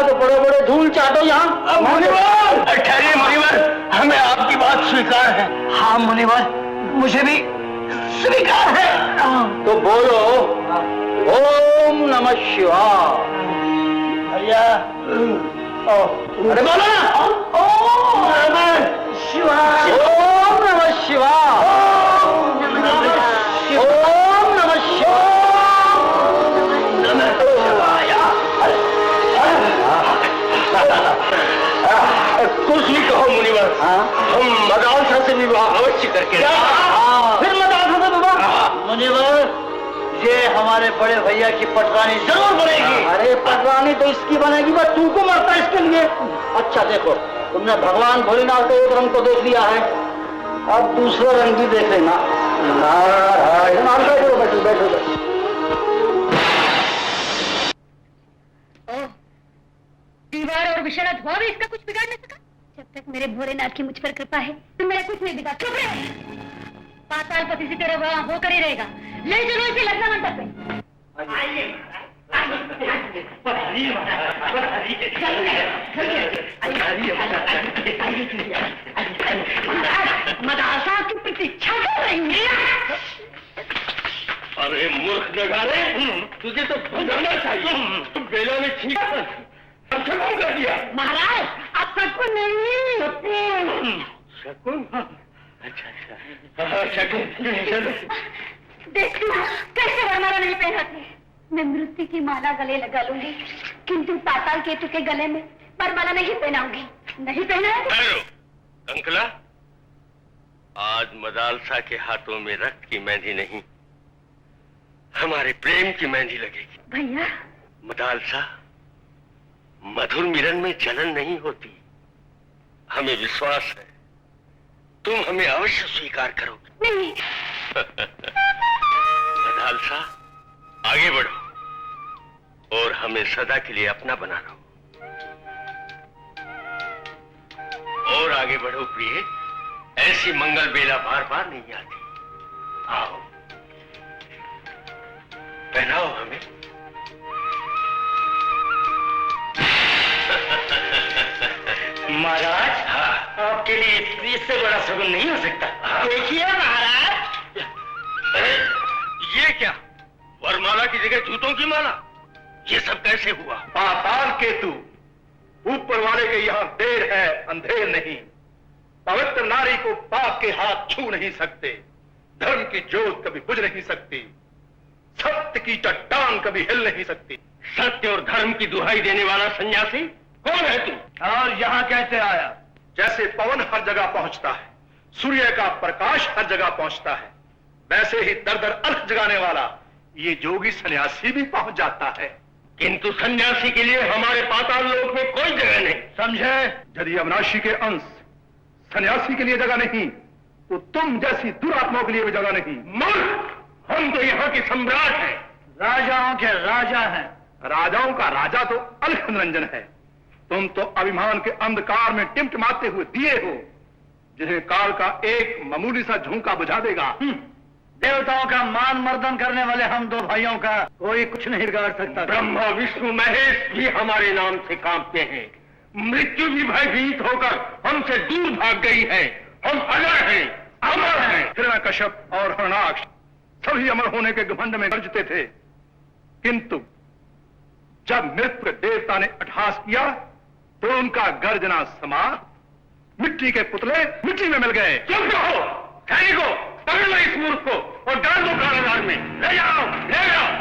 तो बड़े बड़े धूल चाटो यहाँ। मुनिवर, ठहरिए मुनिवर, हमें आपकी बात स्वीकार है। हाँ मुनिवर, मुझे भी स्वीकार है। तो बोलो ओम नमः शिवाय। भैया, अरे बोलो ना। ओम नमः शिवाय। ओम नमः शिवाय। ओम नमः शिवाय। कुछ भी कहो मुनिवर, हम मदालसा से विवाह अवश्य करके फिर मदालसा से विवाह? मुनिवर, ये हमारे बड़े भैया की पटरानी जरूर बनेगी। अरे पटरानी तो इसकी बनेगी, बस तुमको मरता इसके लिए। अच्छा देखो, तुमने भगवान भोलेनाथ के एक रंग को देख लिया है, अब दूसरा रंग भी देख लेना। नारायण नारायण। बैठो बैठो बैठो बैठो। दीवार और विषाणु धुआं भी इसका कुछ बिगाड़ नहीं सका। जब तक मेरे भोलेनाथ की मुझ पर कृपा है तो मेरा कुछ नहीं बिगाड़। चुप रहे। पातालपति से तेरा विवाह होकर ही रहेगा। ले चलो इसे लग्न मंडप पे। मदालसा की प्रतीक्षा कर रही है। अरे मूर्ख नगारे, तुझे तो बजाना चाहिए। तुम बेला में ठीक कर दिया। महाराज, अब शकुन नहीं। शकुन? अच्छा, शकुन। देखती हूँ कैसे वरमाला नहीं पहनाते। मैं मृत्यु की माला गले लगा लूंगी, किंतु पाताल केतु के गले में वरमाला नहीं पहनाऊंगी। नहीं पहनाऊंगी। कंकला, आज मदालसा के हाथों में रक्त की मेहंदी नहीं, हमारे प्रेम की मेहंदी लगेगी। भैया, मदालसा, मधुर मिलन में जलन नहीं होती। हमें विश्वास है तुम हमें अवश्य स्वीकार करोगे। नहीं। मदालसा, आगे बढ़ो और हमें सदा के लिए अपना बना लो। आगे बढ़ो प्रिय, ऐसी मंगल बेला बार बार नहीं आती। आओ, पहनाओ हमें। महाराज, हाँ, आपके लिए इससे बड़ा शगुन नहीं हो सकता। देखिए महाराज, ये क्या, वरमाला की जगह जूतों की माला? ये सब कैसे हुआ? पाताल केतु, ऊपर वाले के यहाँ देर है अंधेर नहीं। पवित्र नारी को पाप के हाथ छू नहीं सकते। धर्म की जोत कभी बुझ नहीं सकती। सत्य की चट्टान कभी हिल नहीं सकती। सत्य और धर्म की दुहाई देने वाला सन्यासी कौन है तू? और यहाँ कैसे आया? जैसे पवन हर जगह पहुंचता है, सूर्य का प्रकाश हर जगह पहुंचता है, वैसे ही दर दर अर्थ जगाने वाला ये जोगी सन्यासी भी पहुंच जाता है। किंतु सन्यासी के लिए हमारे पाताल लोक में कोई जगह नहीं, समझे? यदि अविनाशी के अंश सन्यासी के लिए जगह नहीं, तो तुम जैसी दुरात्माओं के लिए भी जगह नहीं। मूर्ख! हम तो यहाँ के सम्राट हैं, राजाओं के राजा हैं। राजाओं का राजा तो अलख निरंजन है। तुम तो अभिमान के अंधकार में टिमटिमाते हुए दिए हो, जिन्हें काल का एक मामूली सा झोंका बुझा देगा। देवताओं का मान मर्दन करने वाले हम दो भाइयों का कोई कुछ नहीं बिगाड़ सकता। ब्रह्मा विष्णु महेश भी हमारे नाम से कांपते हैं। मृत्यु भी भयभीत होकर हमसे दूर भाग गई है। हम अमर हैं, अमर हैं। हिरण्यकश्यप और हरणाक्ष सभी अमर होने के घमंड में गर्जते थे, किंतु जब मृत्यु देवता ने अट्टहास किया तो उनका गर्जना समा मिट्टी के पुतले मिट्टी में मिल गए। चुप रहो सैनिकों, पकड़ लो इस मूर्ख को और डाल दो कारागार में। ले जाओ, ले जाओ।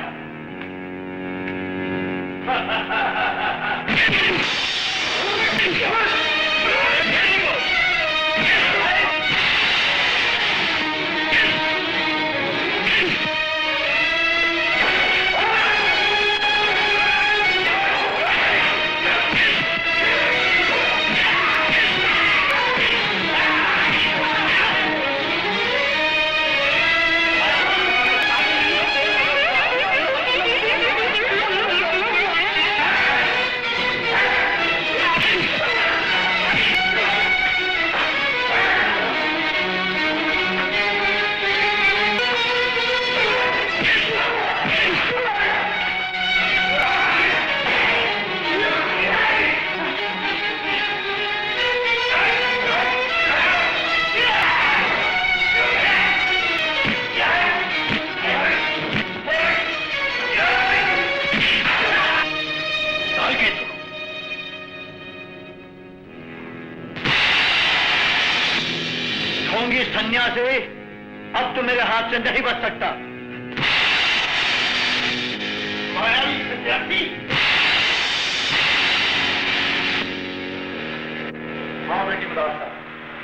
सन्यासी, अब तो मेरे हाथ से नहीं बच सकता। मायावी सन्यासी, हाँ बेटी बताता,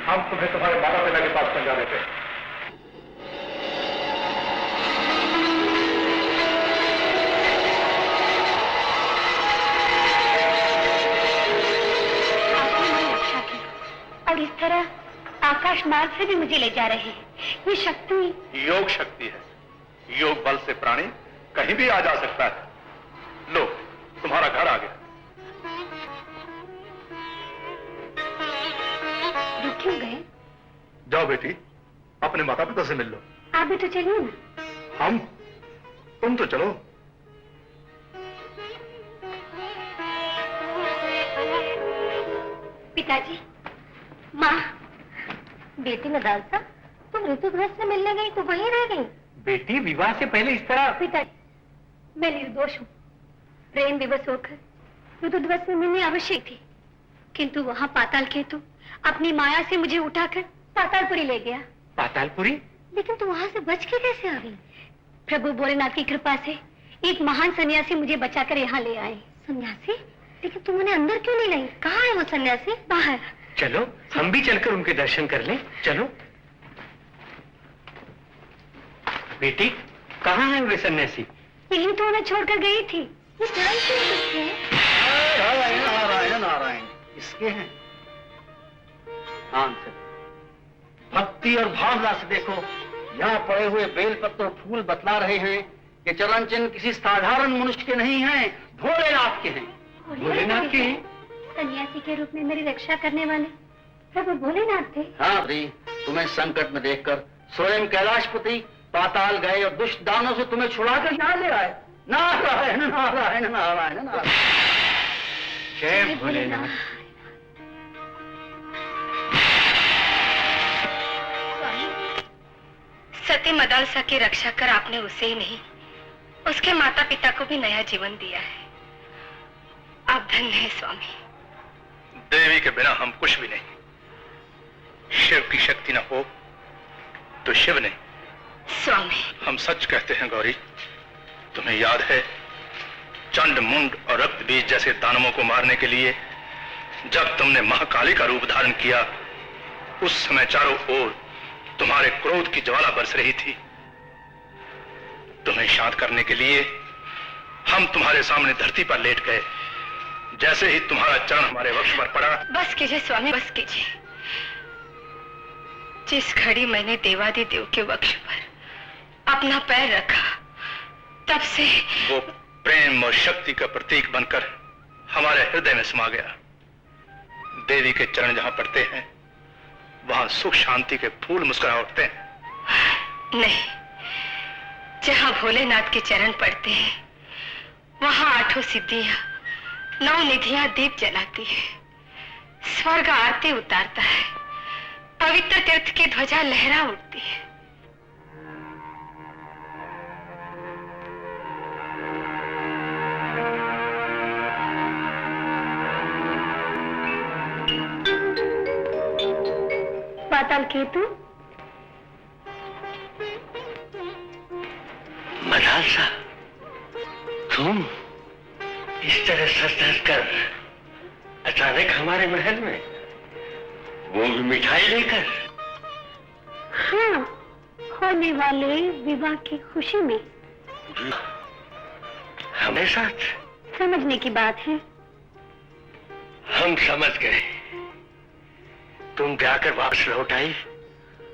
हम तुम्हें तुम्हारे माता पिता के पास पहुंचा देते। और इस तरह आकाश मार्ग से भी मुझे ले जा रहे हैं। ये शक्ति योग शक्ति है। योग बल से प्राणी कहीं भी आ जा सकता है। लो, तुम्हारा घर आ गया। रुक क्यों गए? जाओ बेटी, अपने माता पिता से मिल लो। आप भी तो चलिए ना। हम? तुम तो चलो। पिताजी, माँ, बेटी नदालसा, तुम ऋतुध्वज से मिलने गई तो वहीं रह गई? बेटी, विवाह से पहले इस तरह? पिताजी, मैं निर्दोष हूँ। प्रेम विवश होकर ऋतुध्वज से मिलनी आवश्यक थी, किंतु वहाँ पाताल केतु अपनी माया से मुझे उठाकर पातालपुरी ले गया। पातालपुरी? लेकिन तुम वहाँ से बच के कैसे आ गई? प्रभु भोलेनाथ की कृपा से एक महान सन्यासी मुझे बचाकर यहाँ ले आए। सन्यासी? लेकिन तुम उन्हें अंदर क्यों नहीं लाई? कहाँ है वो सन्यासी? बाहर। चलो, हम भी चलकर उनके दर्शन कर लें। चलो। बेटी, कहाँ है वे सन्यासी? यही तो उन्हें छोड़कर गई थी। ये चरण क्यों किसके हैं? नारायण नारायण नारायण, इसके हैं। ध्यान से, भक्ति और भावना से देखो। यहाँ पड़े हुए बेलपत्र फूल बतला रहे हैं कि चरण चिन्ह किसी साधारण मनुष्य के नहीं हैं, भोलेनाथ के हैं। भोलेनाथ के? सन्यासी के रूप में मेरी रक्षा करने वाले प्रभु भोलेनाथ थे। हाँ भाई, तुम्हें संकट में देखकर स्वयं कैलाशपति पाताल गए और दुष्ट दानों से तुम्हें छुड़ाकर यहाँ ले आए। नारायण नारायण नारायण नारायण। जय भोलेनाथ। सती मदालसा की रक्षा कर आपने उसे ही नहीं, उसके माता पिता को भी नया जीवन दिया है। आप धन्य हैं स्वामी। देवी के बिना हम कुछ भी नहीं। शिव की शक्ति न हो तो शिव नहीं। स्वामी, हम सच कहते हैं गौरी। तुम्हें याद है चंड मुंड और रक्त बीज जैसे दानवों को मारने के लिए जब तुमने महाकाली का रूप धारण किया, उस समय चारों ओर तुम्हारे क्रोध की ज्वाला बरस रही थी। तुम्हें शांत करने के लिए हम तुम्हारे सामने धरती पर लेट गए। जैसे ही तुम्हारा चरण हमारे वक्ष पर पड़ा। बस कीजिए स्वामी, बस कीजिए। जिस घड़ी मैंने देवादिदेव के वक्ष पर अपना पैर रखा, तब से वो प्रेम और शक्ति का प्रतीक बनकर हमारे हृदय में समा गया। देवी के चरण जहां पड़ते हैं, वहां सुख शांति के फूल मुस्कुरा उठते हैं। नहीं, जहां भोलेनाथ के चरण पड़ते हैं, वहां 8 सिद्धियां, 9 निधियां दीप जलाती है, स्वर्ग आरती उतारता है, पवित्र तीर्थ की ध्वजा लहरा उठती है। पाताल केतु, मदालसा, तुम इस तरह सच कर अचानक हमारे महल में, वो भी मिठाई लेकर? हाँ, होने वाले विवाह की खुशी में। हमें साथ समझने की बात है। हम समझ गए। तुम जाकर वापस लौट आई,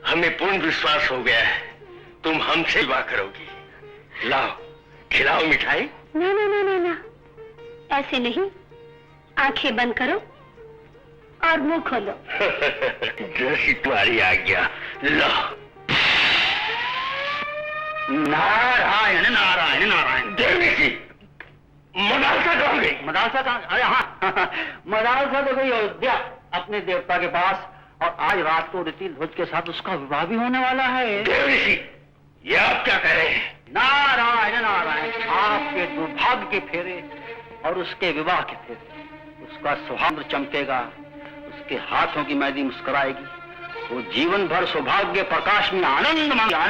हमें पूर्ण विश्वास हो गया है तुम हमसे विवाह करोगी। लाओ, खिलाओ मिठाई। ना ना ना ना ना, ऐसे नहीं। आंखें बंद करो और मुंह खोलो। जैसी तुम्हारी आज्ञा। लाओ। नारायण नारायण नारायण। देवी जी, मदालसा कहाँ गई? मदालसा कहाँ? अरे हाँ, मदालसा तो गई अयोध्या अपने देवता के पास, और आज रात को रीति ध्वज के साथ उसका विवाह भी होने वाला है। देवी जी, ये आप क्या कह रहे हैं? नारायण नारायण। आपके दुर्भाग्य के फेरे और उसके विवाह के फेरे, उसका सौहार्द चमकेगा, उसके हाथों की मेहंदी मुस्कुराएगी, वो जीवन भर सौभाग्य प्रकाश में आनंद मांगेगा।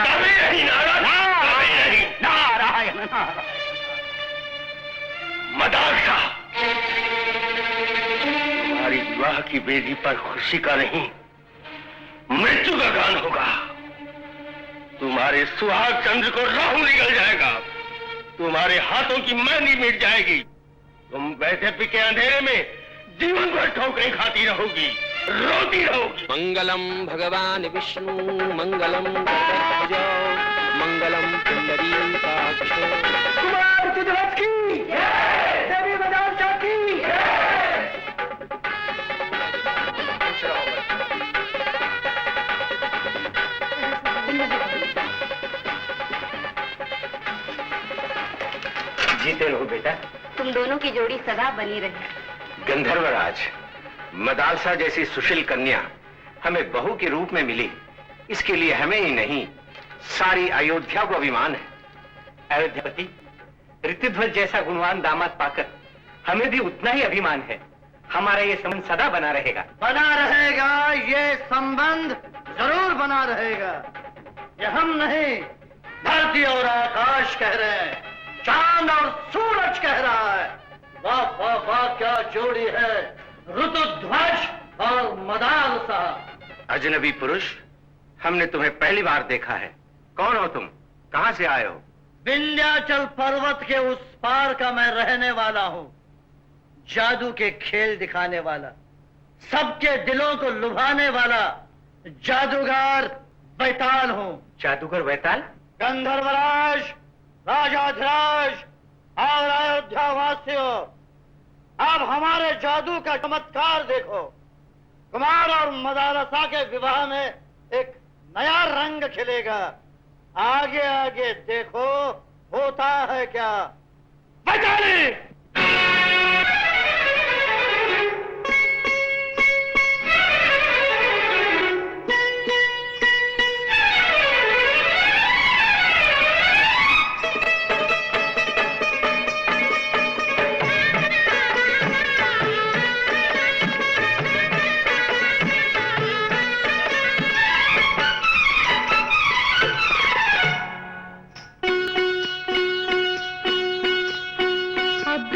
नारायण नारायण। मदालसा, तुम्हारी विवाह की वेदी पर खुशी का नहीं, मृत्यु का गान होगा। तुम्हारे सुहाग चंद्र को राहु निकल जाएगा, तुम्हारे हाथों की मेहंदी मिट जाएगी, तुम वैसे पिके अंधेरे में जीवन भर ठोकरें खाती रहोगी, रोती रहोगी। मंगलम भगवान विष्णु मंगलम गणपतभुज मंगलम पुंडरीकाक्ष। कुमार सिद्धनाथ की जय, देवी मदालसा की जय। जीते रहो बेटा। तुम दोनों की जोड़ी सदा बनी रहे। गंधर्वराज, मदालसा जैसी सुशील कन्या हमें बहू के रूप में मिली, इसके लिए हमें ही नहीं सारी अयोध्या को अभिमान है। अयोध्यापति, ऋतुध्वज जैसा गुणवान दामाद पाकर हमें भी उतना ही अभिमान है। हमारा ये संबंध सदा बना रहेगा। बना रहेगा, ये संबंध जरूर बना रहेगा। ये हम नहीं, धरती और आकाश कह रहे हैं, चांद और सूरज कह रहा है। वाह वाह वाह, क्या जोड़ी है ऋतुध्वज और मदालसा। अजनबी पुरुष, हमने तुम्हें पहली बार देखा है। कौन हो तुम? कहां से आए हो? विंध्याचल पर्वत के उस पार का मैं रहने वाला हूँ, जादू के खेल दिखाने वाला, सबके दिलों को लुभाने वाला जादूगर बैताल हूँ। जादूगर बैताल? गंधर्वराज, राजाधिराज और अयोध्या वासियों, अब हमारे जादू का चमत्कार देखो। कुमार और मदारसा के विवाह में एक नया रंग खिलेगा। आगे आगे देखो होता है क्या। बचाली! अब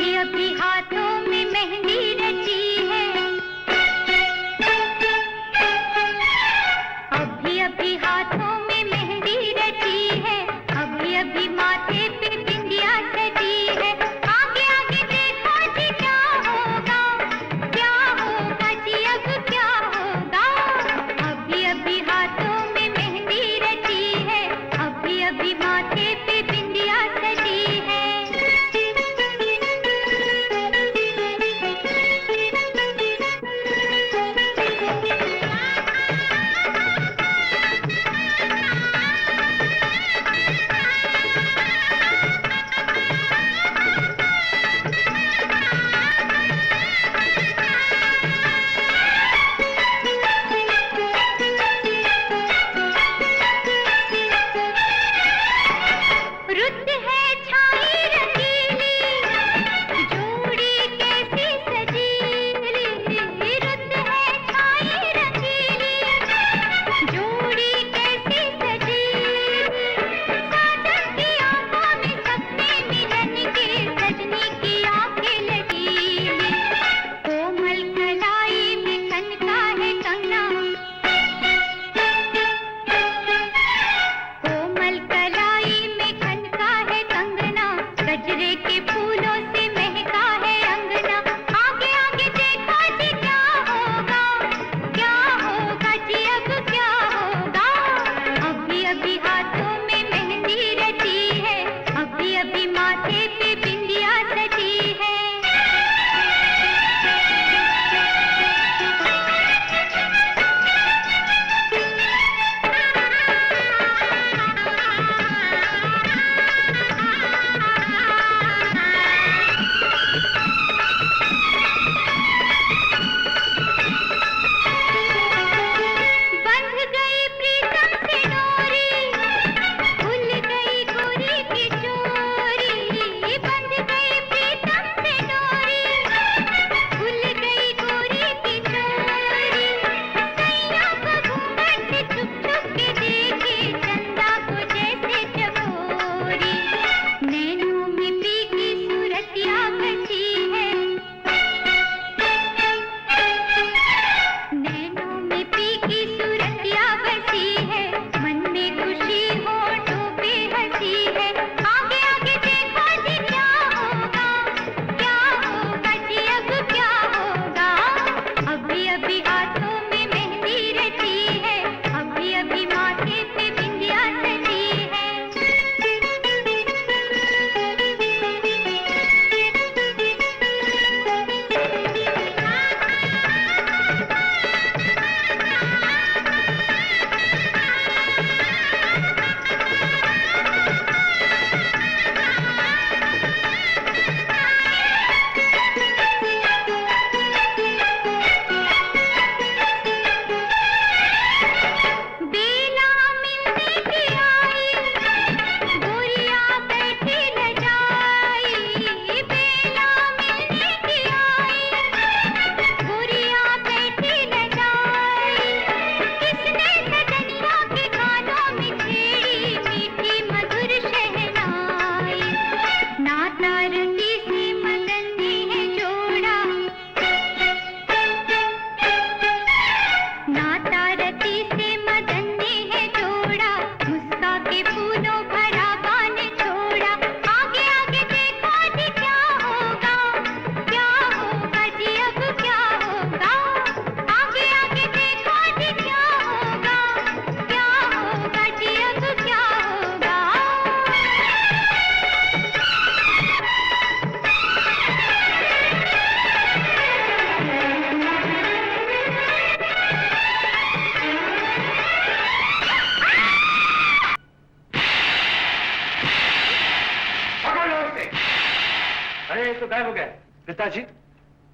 गायब हो गया। पिताजी,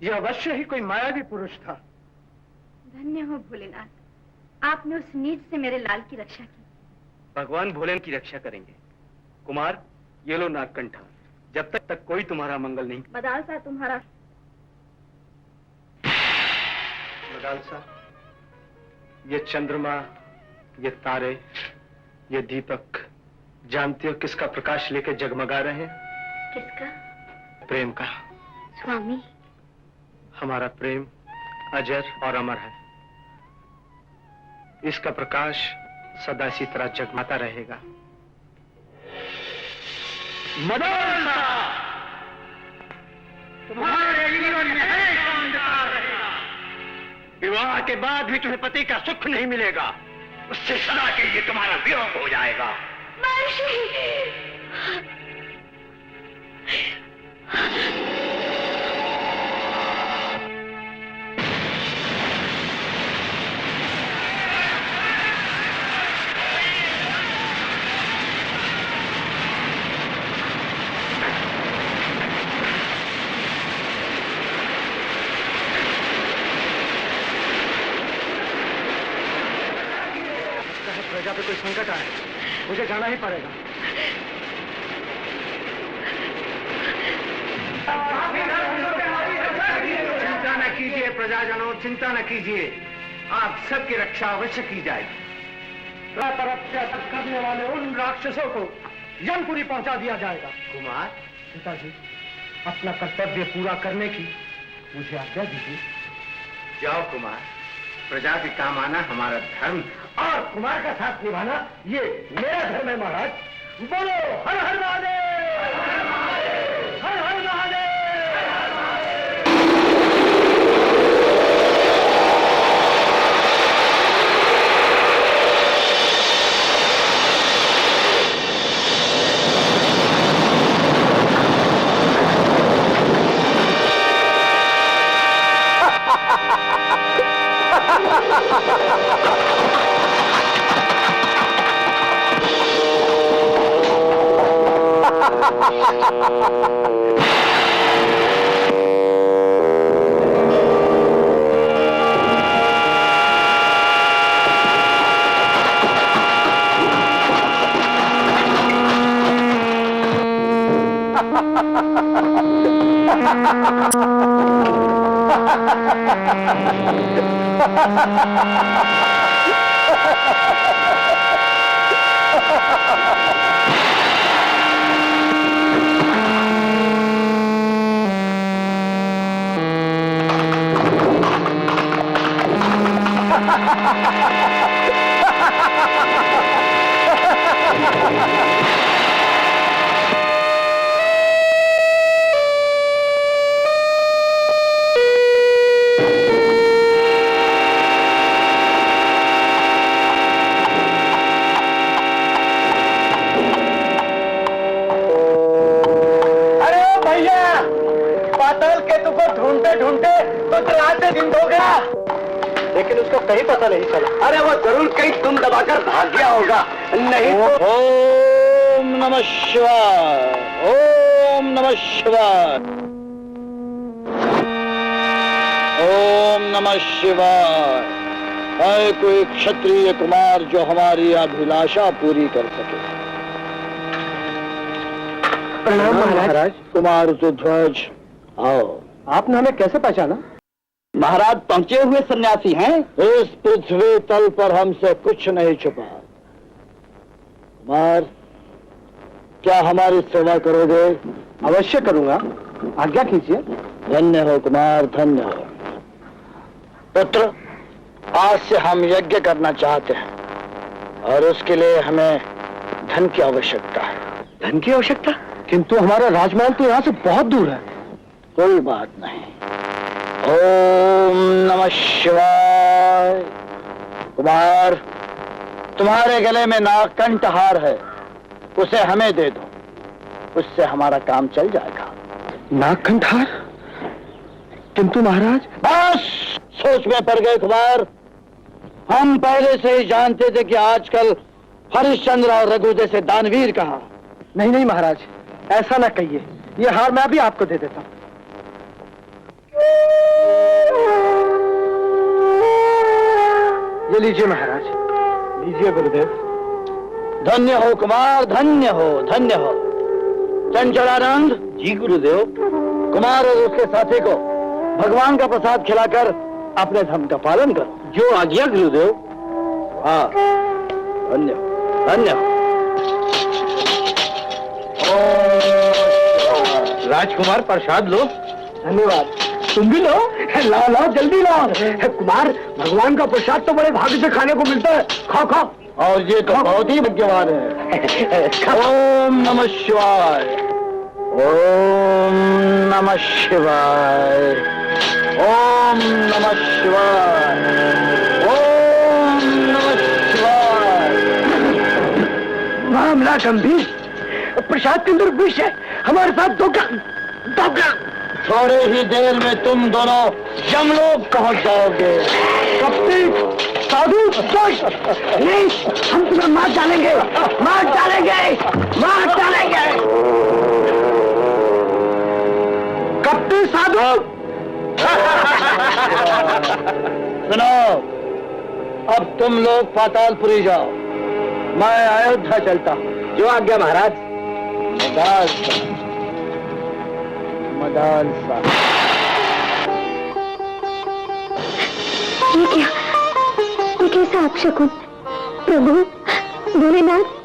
यह अवश्य ही कोई मायावी पुरुष था। धन्य हो भोलेनाथ, आपने उस नीच से मेरे लाल की रक्षा की। भगवान भोले की रक्षा करेंगे। कुमार, ये लो नागकंठा, जब तक कोई तुम्हारा मंगल नहीं। मदालसा तुम्हारा। मदालसा, ये चंद्रमा, ये तारे, ये दीपक, जानती हो किसका प्रकाश लेकर जगमगा रहे हैं? किसका? प्रेम का। स्वामी, हमारा प्रेम अजर और अमर है। इसका प्रकाश सदा इसी तरह जगमगाता रहेगा। मदालसा, तुम्हारे जीवन में हमेशा अंधकार रहेगा। विवाह के बाद भी तुम्हें पति का सुख नहीं मिलेगा, उससे सदा के लिए तुम्हारा वियोग हो जाएगा। प्रजा पे कोई संकट आए, मुझे जाना ही पड़ेगा। चिंता न कीजिए प्रजाजनों, चिंता न कीजिए, आप सबकी रक्षा अवश्य की जाएगी। तरफ से अटक करने वाले उन राक्षसों को यमपुरी पहुंचा दिया जाएगा। कुमार, पिताजी, अपना कर्तव्य पूरा करने की मुझे आज्ञा दीजिए। जाओ कुमार, प्रजा के काम आना हमारा धर्म और कुमार का साथ निभाना ये मेरा धर्म है। महाराज, बोलो हर हर महादेव, हर हर महादेव। लेकिन उसको कहीं पता नहीं चला। अरे वो जरूर कहीं तुम दबाकर भाग गया होगा, नहीं तो। ओम नमः शिवाय, ओम नमः शिवाय, ओम नमः शिवाय। है कोई क्षत्रिय कुमार जो हमारी अभिलाषा पूरी कर सके? प्रणाम महाराज। कुमार ध्वज, आओ। आपने हमें कैसे पहचाना? महाराज पहुंचे हुए सन्यासी हैं। इस पृथ्वी तल पर हमसे कुछ नहीं छुपा। कुमार, क्या हमारी सेवा करोगे? अवश्य करूंगा, आज्ञा कीजिए। धन्य हो कुमार, धन्य हो। पुत्र, आज से हम यज्ञ करना चाहते हैं और उसके लिए हमें धन की आवश्यकता है। धन की आवश्यकता? किंतु हमारा राजमहल तो यहाँ से बहुत दूर है। कोई बात नहीं। ओम नमः शिवाय। कुमार, तुम्हारे गले में नागकंठ हार है, उसे हमें दे दो, उससे हमारा काम चल जाएगा। नागकंठ हार? किंतु महाराज। बस सोच में पड़ गए कुमार। हम पहले से ही जानते थे कि आजकल हरिश्चंद्र और रघु जैसे दानवीर कहाँ। नहीं नहीं महाराज, ऐसा ना कहिए, ये हार मैं भी आपको दे देता हूँ। ये लीजिए महाराज, लीजिए गुरुदेव। धन्य हो कुमार, धन्य हो, धन्य हो। चंचलानंद। जी गुरुदेव। कुमार और उसके साथी को भगवान का प्रसाद खिलाकर अपने धर्म का पालन करो। जो आज्ञा गुरुदेव। हाँ, धन्य हो, धन्य हो। राजकुमार प्रसाद लो। धन्यवाद। तुम भी लो। लाओ लाओ, जल्दी लाओ। कुमार, भगवान का प्रसाद तो बड़े भाग्य से खाने को मिलता है। खाओ खाओ। और ये तो बहुत ही भाग्यवान है। ओम नमः शिवाय, ओम नमः शिवाय, ओम नमः शिवाय, ओम नमः शिवाय। मामला गंभीर। प्रसाद के अंदर विष है। हमारे साथ धोखा। थोड़े ही देर में तुम दोनों यमलोक पहुंच जाओगे। साधु नहीं, हम तुम्हें मार डालेंगे, मार डालेंगे, मार डालेंगे। कपटी साधु। सुनो, अब तुम लोग पातालपुरी जाओ, मैं अयोध्या चलता हूँ। जो आज्ञा महाराज। मदाल साहब। ये क्या? ये कैसा अपशकुन? प्रभु भोलेनाथ।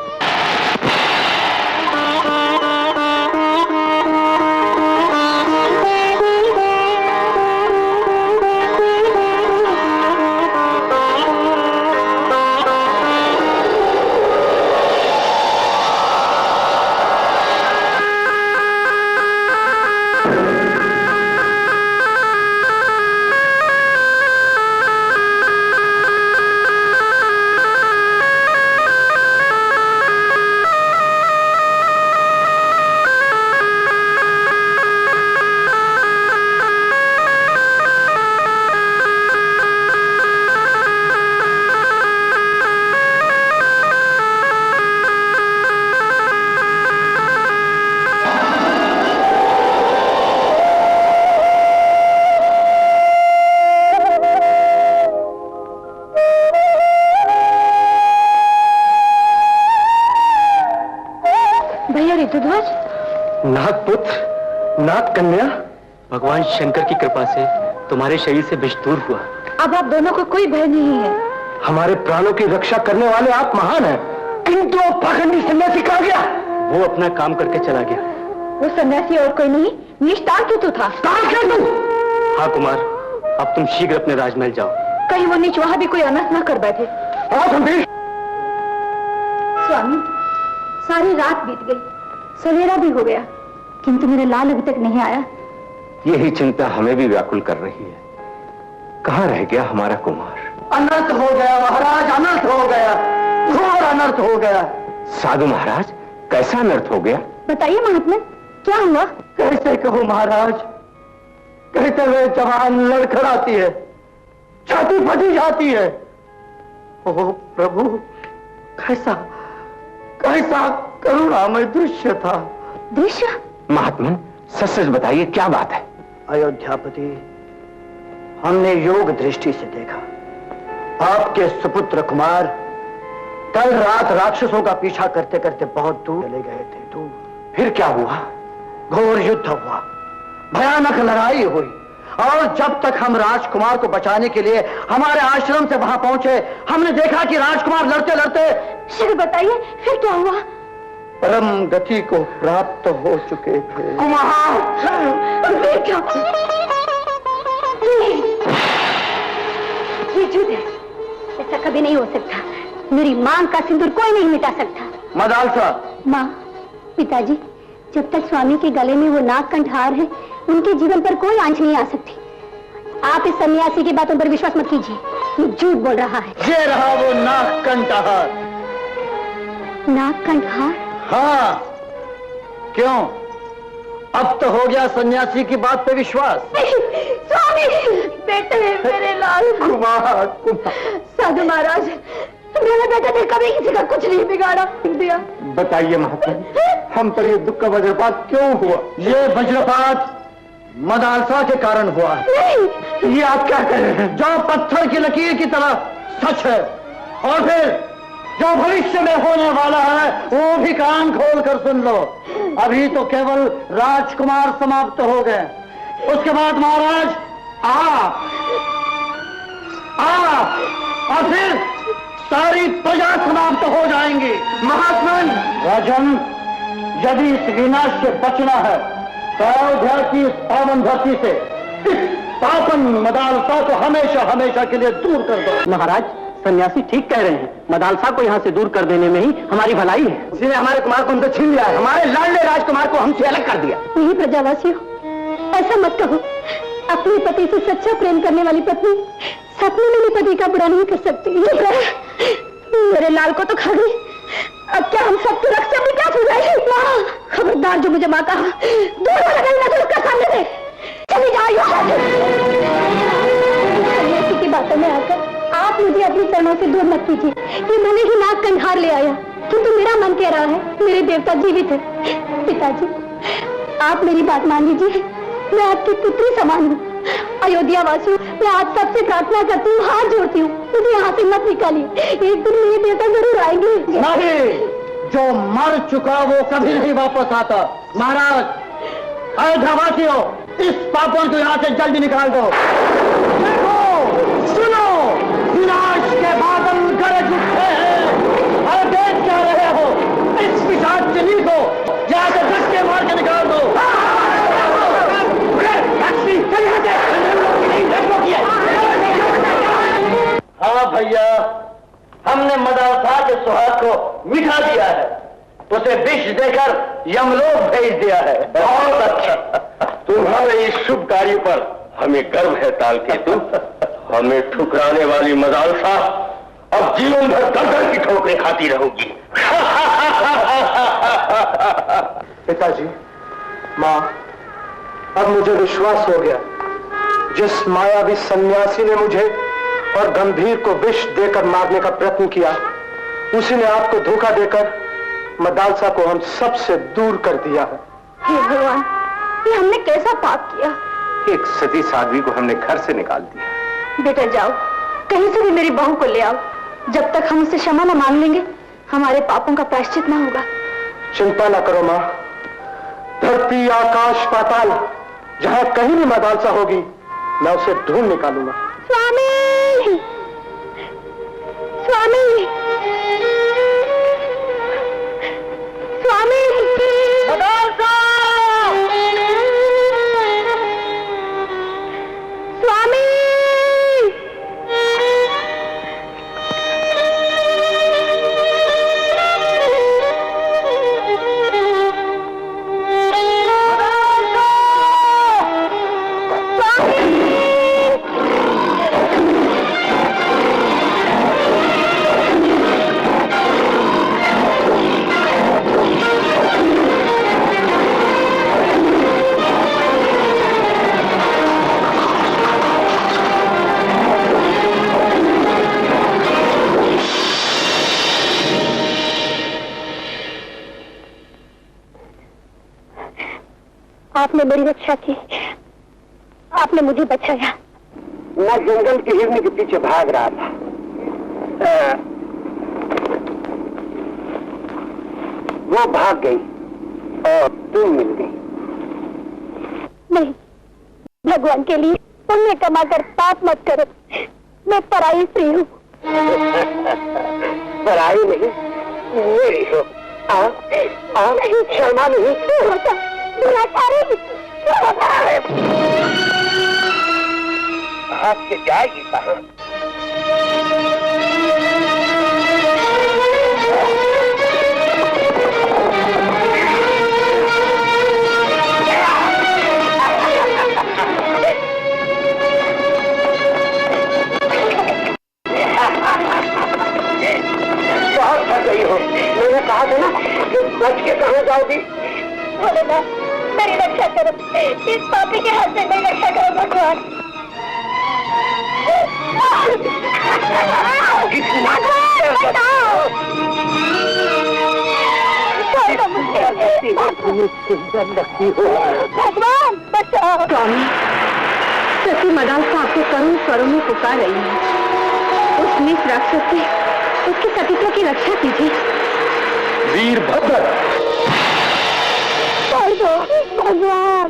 नागपुत्र, नाग कन्या, भगवान शंकर की कृपा से तुम्हारे शरीर से विष दूर हुआ। अब आप दोनों को कोई भय नहीं है। हमारे प्राणों की रक्षा करने वाले आप महान हैं, किंतु वो पाखंडी सन्यासी कहाँ गया? वो अपना काम करके चला गया। वो सन्यासी और कोई नहीं, निष्ठार केतु था। हाँ कुमार, अब तुम शीघ्र अपने राजमहल जाओ। कहीं वो नीच वहाँ भी कोई अनर्थ न कर बैठे। स्वामी, सारी रात बीत गई, सवेरा भी हो गया, किंतु मेरा लाल अभी तक नहीं आया। यही चिंता हमें भी व्याकुल कर रही है। कहाँ रह गया हमारा कुमार? अनर्थ हो गया महाराज, अनर्थ हो गया, घोर अनर्थ हो गया। साधु महाराज, कैसा अनर्थ हो गया? बताइए महात्मा, क्या हुआ? कैसे कहूँ महाराज, कहते हुए जवान लड़खड़ाती है, छाती फटी जाती है। ओ प्रभु, कैसा कैसा करुणामय दृश्य था। दृश्य? महात्मन, सच सच बताइए, क्या बात है? अयोध्यापति, हमने योग दृष्टि से देखा, आपके सुपुत्र कुमार कल रात राक्षसों का पीछा करते करते बहुत दूर चले गए थे। दूर। फिर क्या हुआ? घोर युद्ध हुआ, भयानक लड़ाई हुई, और जब तक हम राजकुमार को बचाने के लिए हमारे आश्रम से वहां पहुंचे, हमने देखा कि राजकुमार लड़ते लड़ते। शीघ्र बताइए, फिर क्या हुआ? परम गति को प्राप्त हो चुके थे। कुमार, फिर क्या? ये झूठ है, ऐसा कभी नहीं हो सकता। मेरी मांग का सिंदूर कोई नहीं मिटा सकता। मदालसा। माँ, पिताजी, जब तक स्वामी के गले में वो नागकंठ हार है, उनके जीवन पर कोई आंच नहीं आ सकती। आप इस सन्यासी की बातों पर विश्वास मत कीजिए, ये झूठ बोल रहा है। ये रहा वो नागकंठ हार। नागकंठ हार? हाँ, क्यों? अब तो हो गया सन्यासी की बात पे विश्वास। स्वामी, बेटे मेरे लाल। कुमार, कुमार। साधु महाराज, मेरा बेटा ने कभी किसी का कुछ नहीं बिगाड़ा दिया। बताइए महात्मा, हम पर ये दुख का वज्रपात क्यों हुआ? ये वज्रपात मदालसा के कारण हुआ है। नहीं, ये आप क्या कह रहे हैं? जो पत्थर की लकीर की तरह सच है, और फिर जो भविष्य में होने वाला है वो भी कान खोल कर सुन लो। अभी तो केवल राजकुमार समाप्त हो गए, उसके बाद महाराज आप और फिर सारी प्रजा समाप्त हो जाएंगी। महात्मन राजन, यदि इस विनाश से बचना है तो अयोध्या की इस पावन धरती से इस पापन मदालसा को हमेशा हमेशा के लिए दूर कर दो। महाराज, सन्यासी ठीक कह रहे हैं। मदालसा को यहाँ से दूर कर देने में ही हमारी भलाई है। उसी ने हमारे कुमार को हमसे छीन लिया है, हमारे लाडले राजकुमार को हमसे अलग कर दिया। नहीं प्रजावासियों, ऐसा मत कहो। अपने पति से सच्चा प्रेम करने वाली पत्नी सपने में भी पति का बुरा नहीं कर सकती। मेरे लाल को तो खा गई, अब क्या हम सबकी रक्षा भी क्या छुड़ाएंगे? खबरदार, जो मुझे माँ कहा दूर हो लगेगा तो उसका सामने से चली जाओ। सन्यासी की बातों में आकर आप मुझे अपनी चरणों से दूर मत कीजिए। ये मैंने ही नाग कंधार ले आया, किंतु मेरा मन कह रहा है मेरे देवता जीवित है। पिताजी, आप मेरी बात मान लीजिए, मैं आपकी पुत्री समान हूँ। अयोध्या वासियों, मैं आप सबसे प्रार्थना करती हूँ, हाथ जोड़ती हूँ, मुझे यहाँ से मत निकालिए। एक दिन मेरे देवता जरूर आएंगे। नहीं, जो मर चुका वो कभी नहीं वापस आता। महाराज, अयोध्या वासियों, इस पापन को यहाँ से जल्दी निकाल दो। देखो, सुनो, विनाश के बादल गरज उठे हैं और देख क्या रहे हो? इस पिशाचिनी को यहाँ से धक्के मार के निकाल दो। हाँ भैया, हमने मदालसा के सुहाग को मिटा दिया है, उसे विष देकर यमलोक भेज दिया है। बहुत अच्छा, तुम्हारे इस शुभ कार्य पर हमें गर्व है तालकेतु। हमें ठुकराने वाली मदालसा अब जीवन भर दर की ठोकरें खाती रहोगी। पिताजी, माँ, अब मुझे विश्वास हो गया, जिस मायावी सन्यासी ने मुझे और गंभीर को विष देकर मारने का प्रयत्न किया, उसी ने आपको धोखा देकर मदालसा को हम सबसे दूर कर दिया है। हे भगवान, ये हमने कैसा पाप किया? एक सती साध्वी को हमने घर से निकाल दिया। बेटा जाओ, कहीं से भी मेरी बहू को ले आओ। जब तक हम उससे क्षमा न मांग लेंगे, हमारे पापों का प्रायश्चित न होगा। चिंता न करो माँ, धरती आकाश पाताल जहाँ कहीं भी मदालसा होगी, मैं उसे ढूंढ निकालूंगा। स्वामी, स्वामी, स्वामी, मदालसा! स्वामी, आपने मेरी रक्षा की, आपने मुझे बचाया। मैं जंगल के हिरनी के पीछे भाग रहा था, वो भाग गई और तुम मिल गई। नहीं, भगवान के लिए पुण्य कमा कर पाप मत करो। मैं पराई स्त्री हूँ। पराई नहीं, मेरी हो। शर्मा नहीं, हाथ से जाएगी कहाँ? बहुत थक गई हो, मैंने कहा था ना कि बच के कहाँ जाओगी? भोलेनाथ, मेरी रक्षा करो, इस पापी के हाथ से मेरी रक्षा करो भगवान। भगवान बचाओ। स्वामी, सती मदालसा आपके करों स्वरों में पुकार रही है। उस नीच राक्षस से उसके सतीत्व की रक्षा कीजिए। वीरभद्र, भगवान,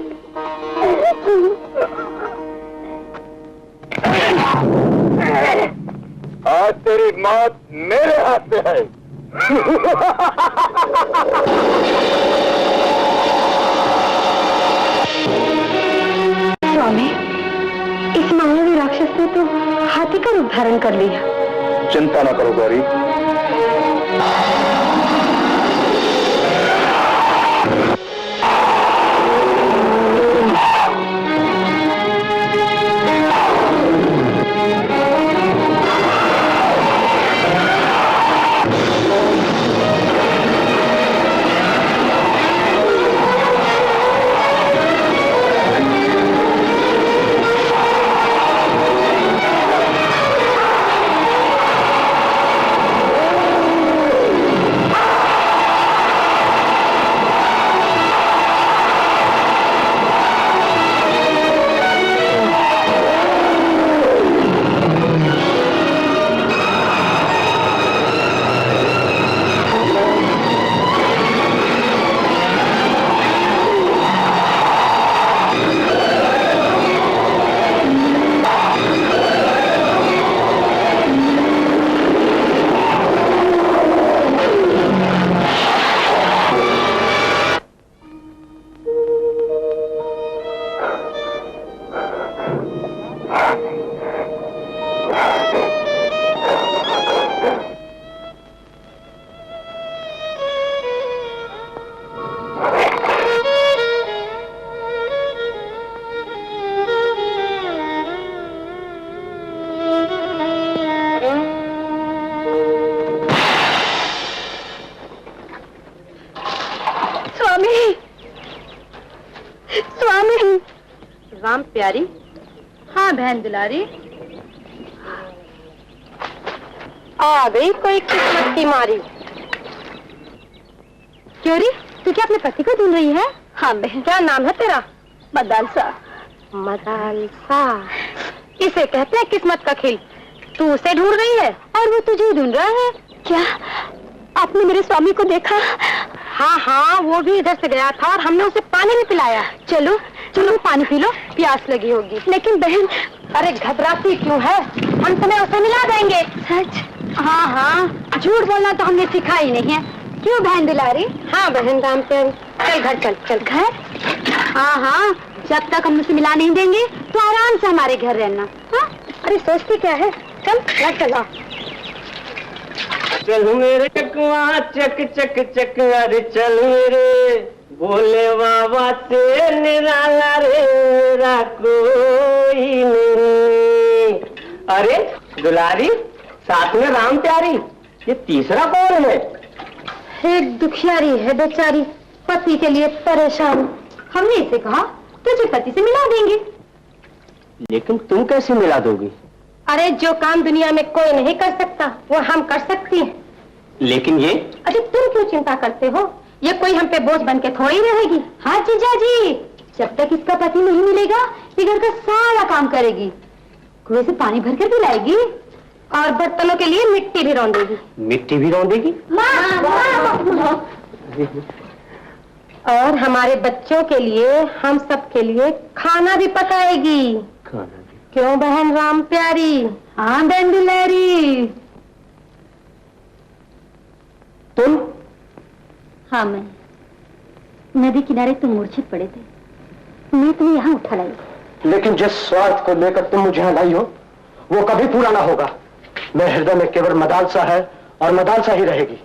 आज तेरी मौत मेरे हाथ में है। स्वामी, इस मायावी राक्षस ने तो हाथी का रूप धारण कर लिया। चिंता न करो गौरी, राम प्यारी। हाँ बहन दुलारी, आ गई कोई किस्मत की मारी। क्यों री, तू क्या अपने पति को ढूंढ रही है? हाँ बहन। क्या नाम है तेरा? मदालसा। मदालसा, इसे कहते हैं किस्मत का खेल। तू उसे ढूंढ रही है और वो तुझे ढूंढ रहा है। क्या आपने मेरे स्वामी को देखा? हाँ हाँ, वो भी इधर से गया था और हमने उसे पानी भी पिलाया। चलो चलो पानी पी लो, प्यास लगी होगी। लेकिन बहन, अरे घबराती क्यों है, हम तुम्हें उसे मिला देंगे। सच? हाँ हाँ, झूठ बोलना तो हमने सिखा ही नहीं है। क्यों बहन दुलारी? हाँ बहन राम प्यारी, चल घर चल। चल घर? हाँ हाँ, जब तक हम उसे मिला नहीं देंगे तो आराम से हमारे घर रहना। हाँ? अरे सोचती क्या है, चल घर चला। चल मेरे चकवा चक चक चक, अरे चल मेरे बोले बाबा से निराला रे, मेरा कोई नहीं। अरे दुलारी, साथ में राम प्यारी, ये तीसरा कौन है? एक दुखियारी है बेचारी, पति के लिए परेशान। हमने इसे कहा तुझे पति से मिला देंगे। लेकिन तुम कैसे मिला दोगी? अरे जो काम दुनिया में कोई नहीं कर सकता वो हम कर सकती हैं। लेकिन ये? अरे तुम क्यों चिंता करते हो, ये कोई हम पे बोझ बन के थोड़ी रहेगी। हाँ जीजा जी, जब तक इसका पति नहीं मिलेगा ये घर का सारा काम करेगी। कुएं से पानी भर कर भी लाएगी और बर्तनों के लिए मिट्टी भी रौंदेगी। मिट्टी भी रौंदेगी? और हमारे बच्चों के लिए, हम सब के लिए खाना भी पकाएगी। खाना भी? क्यों बहन राम प्यारी? हाँ बहन दुलारी। तुम? हाँ मैं। नदी किनारे तुम मूर्छित पड़े थे, मैं तुम्हें यहाँ उठा लाई। लेकिन जिस स्वार्थ को लेकर तुम मुझे यहाँ लाई हो वो कभी पूरा ना होगा। मेरे हृदय में केवल मदालसा है और मदालसा ही रहेगी।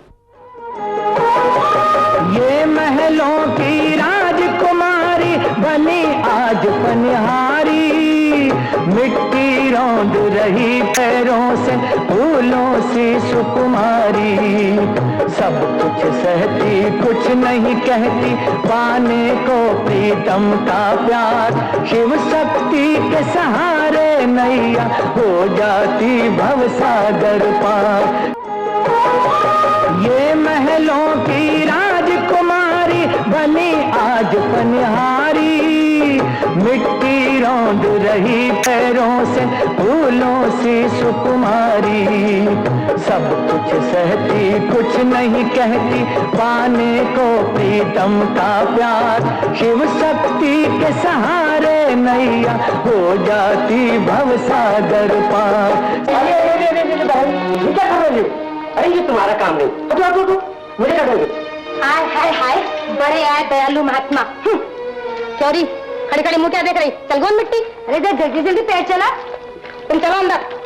ये महलों की राजकुमारी बनी आज पनिहारी, मिट्टी रौंद रही पैरों से फूलों सी सुकुमारी। सब कुछ सहती कुछ नहीं कहती, पाने को प्रीतम का प्यार। शिव शक्ति के सहारे नैया हो जाती भवसागर पार। ये महलों की राजकुमारी जाने आज पनिहारी, मिट्टी रौंद रही पैरों से फूलों सी सुकुमारी। सब कुछ सहती कुछ नहीं कहती, पाने को प्रीतम का प्यार। शिव शक्ति के सहारे नैया हो जाती भवसागर पार। अरे क्या कर रहे हो? अरे ये तुम्हारा काम नहीं। तो मुझे क्या करोगे? हाय हाय हाय, बड़े आए दयालु महात्मा। चोरी खड़ी खड़ी मुंह क्या देख रही? चल गोन मिट्टी। अरे देख जल्दी जल्दी पैर चला। तुम चलो अंदर।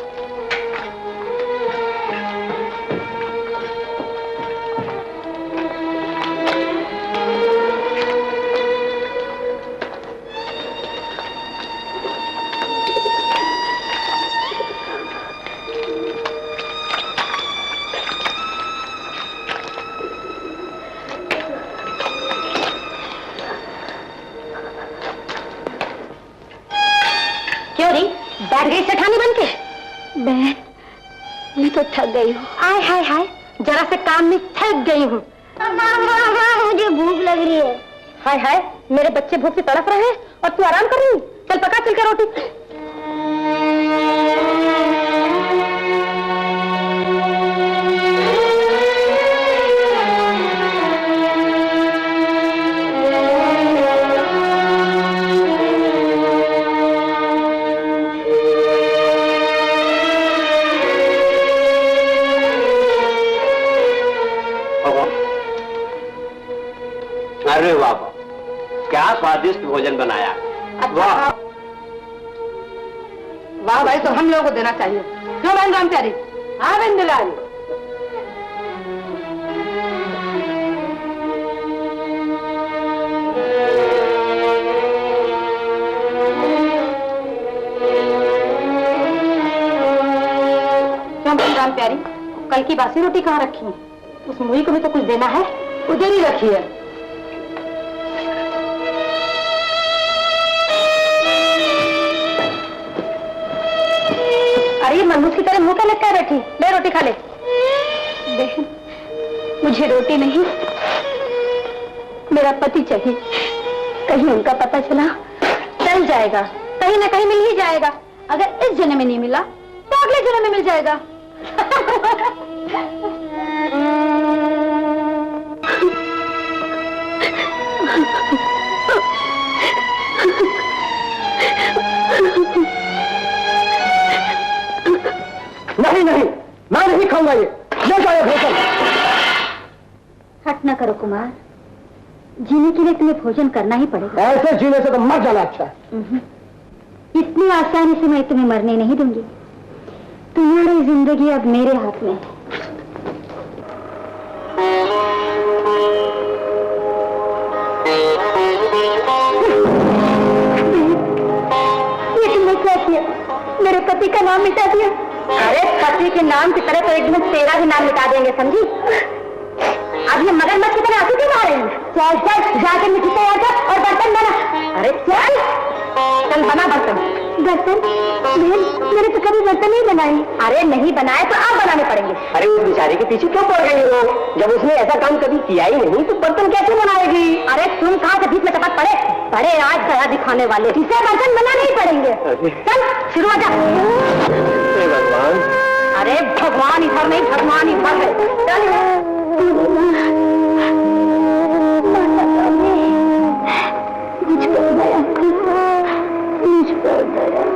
बैठ गई सेठानी बन के? बहन, मैं तो थक गई हूँ। आय हाय हाय, जरा से काम में थक गई हूँ। मुझे भूख लग रही है। हाय हाय, मेरे बच्चे भूख से तड़प रहे हैं और तू आराम कर रही? चल पका चल के रोटी। अरे वाह, क्या स्वादिष्ट भोजन बनाया। वाह वाह भाई, तो हम लोगों को देना चाहिए। क्यों बहन राम प्यारी? हाँ बहन दुलारी। क्यों बहन राम प्यारी, कल की बासी रोटी कहाँ रखी है? उस मुही को भी तो कुछ देना है, उधर ही रखी है। अरे मनूस की तरह मुंह क्या लटका बैठी? ले रोटी खा ले। बहन, मुझे रोटी नहीं, मेरा पति चाहिए। कहीं उनका पता चल जाएगा, कहीं ना कहीं मिल ही जाएगा। अगर इस जन्म में नहीं मिला तो अगले जन्म में मिल जाएगा। नहीं नहीं, मैं नहीं खाऊंगा ये। ले जाओ भोजन। हट ना करो कुमार, जीने के लिए तुम्हें भोजन करना ही पड़ेगा। ऐसे जीने से तो मर जाना अच्छा है। इतनी आसानी से मैं तुम्हें मरने नहीं दूंगी। तुम्हारी जिंदगी अब मेरे हाथ में है। ये तुमने क्या किया? मेरे पति का नाम मिटा दिया। अरे पति के नाम की तरह तो एक दिन तेरा भी नाम मिटा देंगे, समझी? अब ये मगरमच्छ की तरह आंसू क्यों आ रहे हैं? चल चल जाके मिट्टी तैयार कर और बर्तन बना। अरे चल चल बना बर्तन। बर्तन? मेरे तो कभी बर्तन नहीं बनाए। अरे नहीं बनाए तो आप बनाने पड़ेंगे। अरे उस बेचारे के पीछे क्यों पड़ गई हो? जब उसने ऐसा काम कभी किया ही नहीं तो बर्तन कैसे बनाएगी? अरे तुम कहाँ से बीच में टपक पड़े? बड़े आज गया दिखाने वाले, इसे बर्तन बनाने ही पड़ेंगे। चल शुरू हो जा। भगवान, अरे भगवान इधर नहीं, भगवान इधर है। चल मुझको दया, मुझको दया।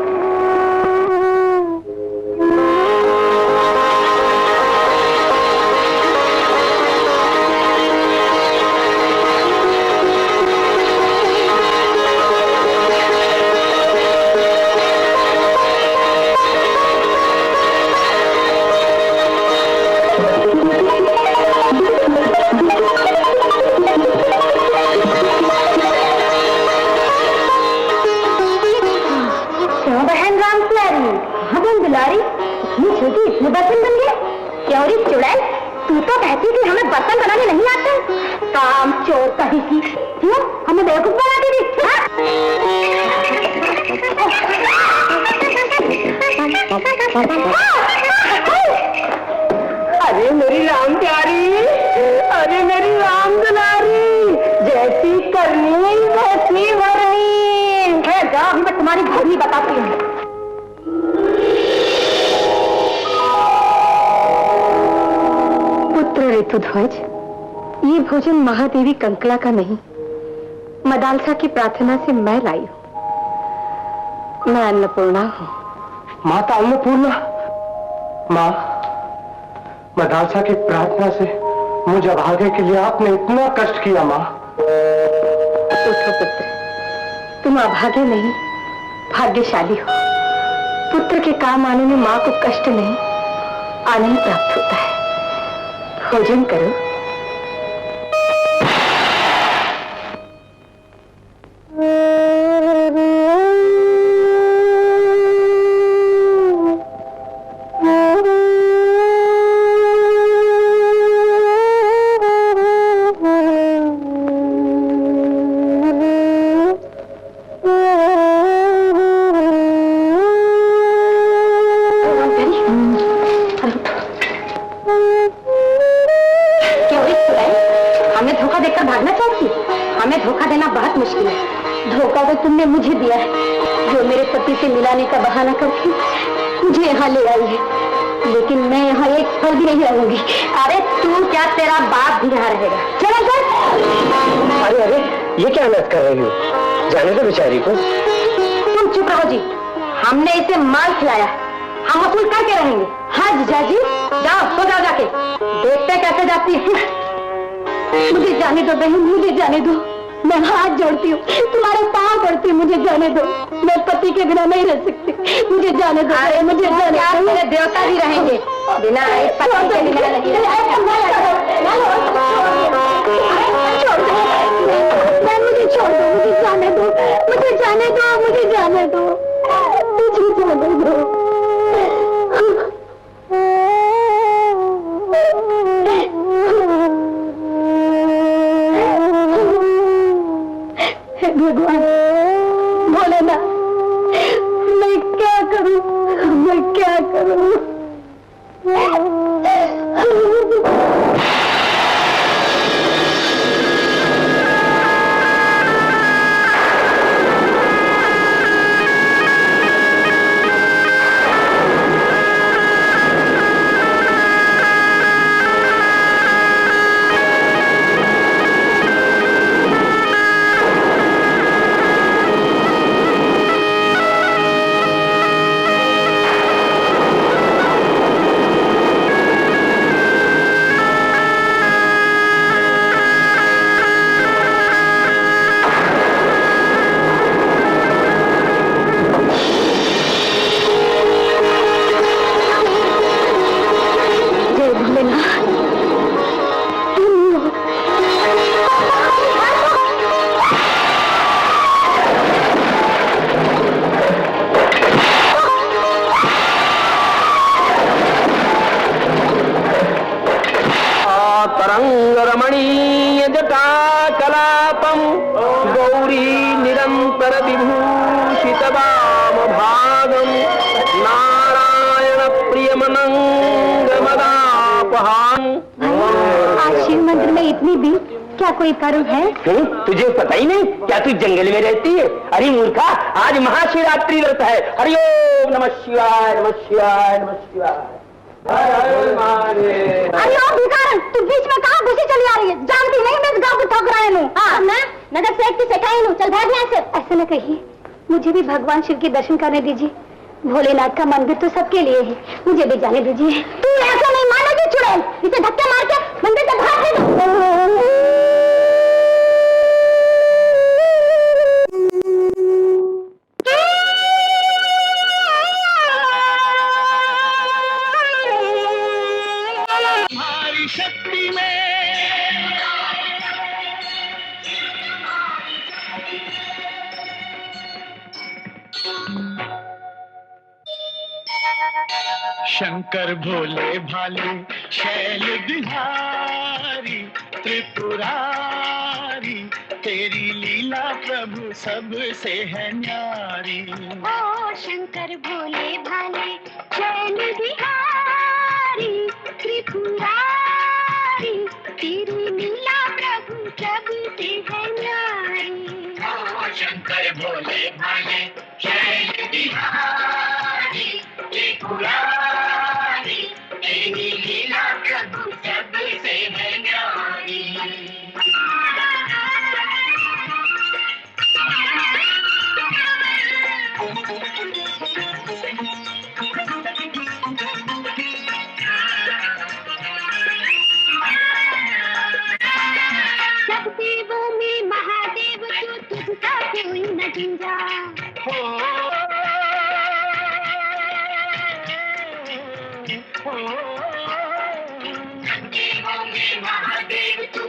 इतने बर्तन बन गए? क्यों रे चुड़ैल, तू तो कहती कि हमें बर्तन बनाने नहीं आते। काम चोर कहीं की, क्यों हमें बेवकूफ बनाती थी? अरे मेरी राम प्यारी, अरे मेरी राम दुलारी, जैसी तुम्हारी भूमि बताती हूँ। पुत्र ऋतुध्वज, ये भोजन महादेवी कंकला का नहीं, मदालसा की प्रार्थना से मैं लाई हूँ। मैं अन्नपूर्णा हूँ। माता अन्नपूर्णा? माँ, मदालसा की प्रार्थना से मुझे भागे के लिए आपने इतना कष्ट किया। माँ उठो पुत्र, तुम अभागे नहीं, भाग्यशाली हो। पुत्र के काम आने में माँ को कष्ट नहीं, आनंद प्राप्त होता है। भोजन करो। का बहाना करके मुझे यहाँ ले आई है, लेकिन मैं यहाँ एक पल भी नहीं रहूंगी। अरे तू क्या, तेरा बाप भी यहाँ रहेगा। चलो चल। अरे अरे, ये क्या नाटक कर रही हो? जाने दो बेचारी को। तुम चुप रहो जी, हमने इसे माल खिलाया, हम वसूल करके रहेंगे। हाँ जीजा जी, जाओ सो जाओ जाके, देखते कैसे जाती है। मुझे जाने दो बहन, मुझे जाने दो। मैं हाथ जोड़ती हूँ, तुम्हारे पाँव पड़ती हूँ, मुझे जाने दो। मैं पति के बिना नहीं रह सकती, मुझे जाने दो। अरे मुझे जाने दो। मेरे देवता भी रहेंगे बिना पति के बिना नहीं। मुझे छोड़ दो, मुझे जाने दो, मुझे जाने दो, मुझे जाने दो, मुझे जाने दो। भगवान भोलेनाथ, मैं क्या करूं, मैं क्या करूं? कोई कारण है? तुझे पता ही नहीं क्या? तू जंगल में रहती है? अरे मूर्खा, आज महाशिवरात्रि व्रत है। हरि ओम नमः शिवाय, नमः शिवाय, नमः शिवाय। अरे ओ भिखारन, तू बीच में कहाँ घुसी चली आ रही है? जानती नहीं मैं गाँव को ठोकराया हूँ। हाँ मैं नगर से एक की सिखाई हूँ। चल भाग यहाँ से। ऐसा न कहिए, मुझे भी भगवान शिव के दर्शन करने दीजिए। भोलेनाथ का मंदिर तो सबके लिए है, मुझे भी जाने दीजिए। तू ऐसा नहीं मानेगी चुड़ैल, इसे धक्के मार के मंदिर से भाग दे। शंकर भोले भाले शैल बिहारी त्रिपुरारी, तेरी लीला प्रभु सबसे है न्यारी। ओ शंकर भोले भाले शैल बिहारी त्रिपुरारी, तेरी लीला प्रभु सबसे है न्यारी। ओ शंकर भोले भाले तेरी लीला प्रभु सबसे है न्यारी। सब देवों में महादेव तू, तुझका कोई न दूजा। देवों में महादेव तू,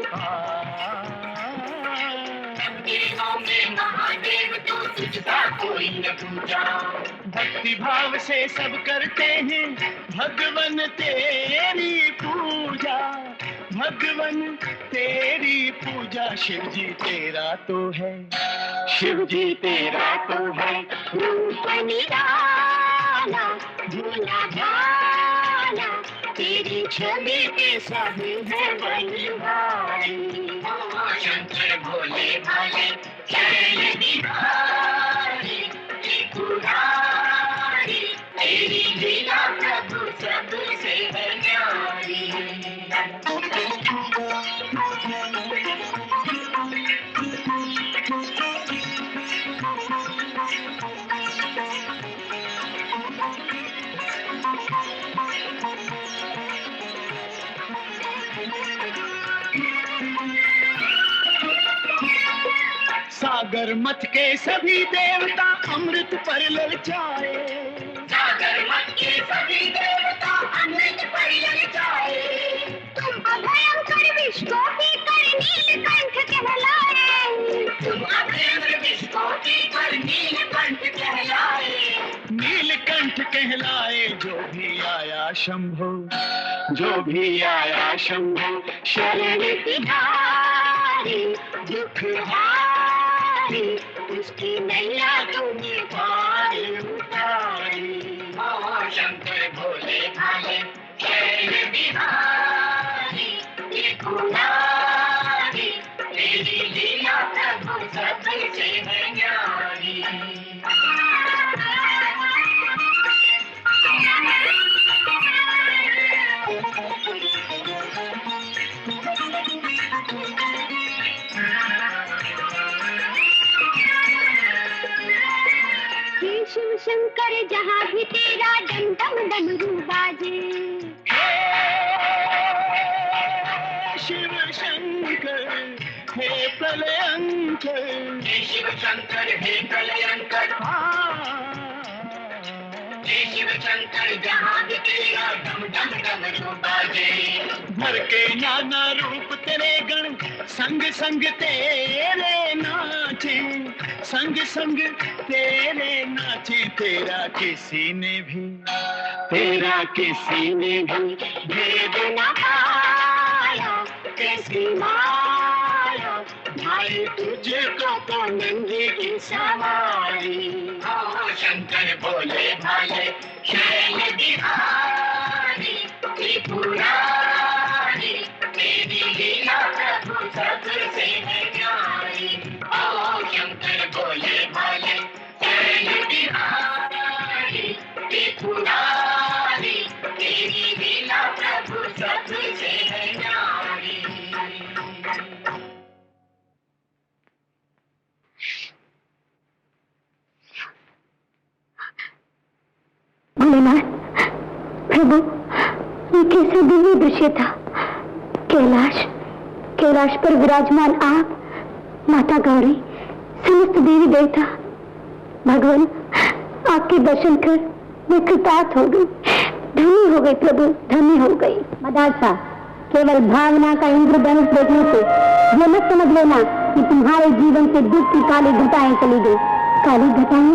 देवों में महादेव तू, तुझका कोई न दूजा। भक्ति भाव से सब करते हैं भगवन तेरी पूजा, भगवन तेरी पूजा। शिव जी तेरा तो है, शिव जी तेरा तो है रूप निराला भोला भाला, तेरी छवि के सभी है बलिहारी। शंकर भोले भाले शैल बिहारी त्रिपुरारी, तेरी लीला प्रभु सबसे है न्यारी। सागर मत के सभी देवता अमृत पर ललचाए, सागर मत के सभी देवता अमृत पर ललचाए। तुम अभयंकर विश्वकोटि कर नीलकंठ कहलाए, तुम अभयंकर विश्वकोटि कर नीलकंठ कहलाए। नीलकंठ कहलाए जो भी आया शंभो, जो भी आया शंभो। शरण तिहारी दुख हारी, उसकी नैया तुमने पार उतारी। शंकर भोले भाले शैल बिहारी त्रिपुरारी, तेरी लीला प्रभु सबसे है न्यारी। शिव शंकर जहाँ भी तेरा डम डम डमरू बाजे। शिव शंकर हे प्रलयंकर, हे शिव शंकर हे प्रलयंकर। हे शिव शंकर जहाँ भी तेरा डम डम डमरू बाजे। भर के नाना रूप तेरे गण संग संग तेरे नाचे, संग संग तेरे नाचे। तेरा किसी ने भी, तेरा किसी ने भी भेद न पाया, कैसी माया भाई तुझको तो नंदी की सवारी। शंकर भोले भाले शैल बिहारी त्रिपुरारी, तेरी लीला प्रभु सबसे है न्यारी। शंकर भोले भाले शैल बिहारी त्रिपुरारी, तेरी लीला प्रभु सबसे है न्यारी। भोलेनाथ प्रभु, ये कैसा दिव्य दृश्य था। कैलाश, कैलाश पर विराजमान आप, माता गौरी, समस्त देवी देवता। भगवान, आपके दर्शन कर मैं कृतार्थ हो गई, धन्य हो गई प्रभु, धन्य हो गई। मदासा, केवल भावना का इंद्रधनुष देखने से ये मत समझ लेना कि तुम्हारे जीवन से दुख की काली घटाएं चली गई। काली घटाएं?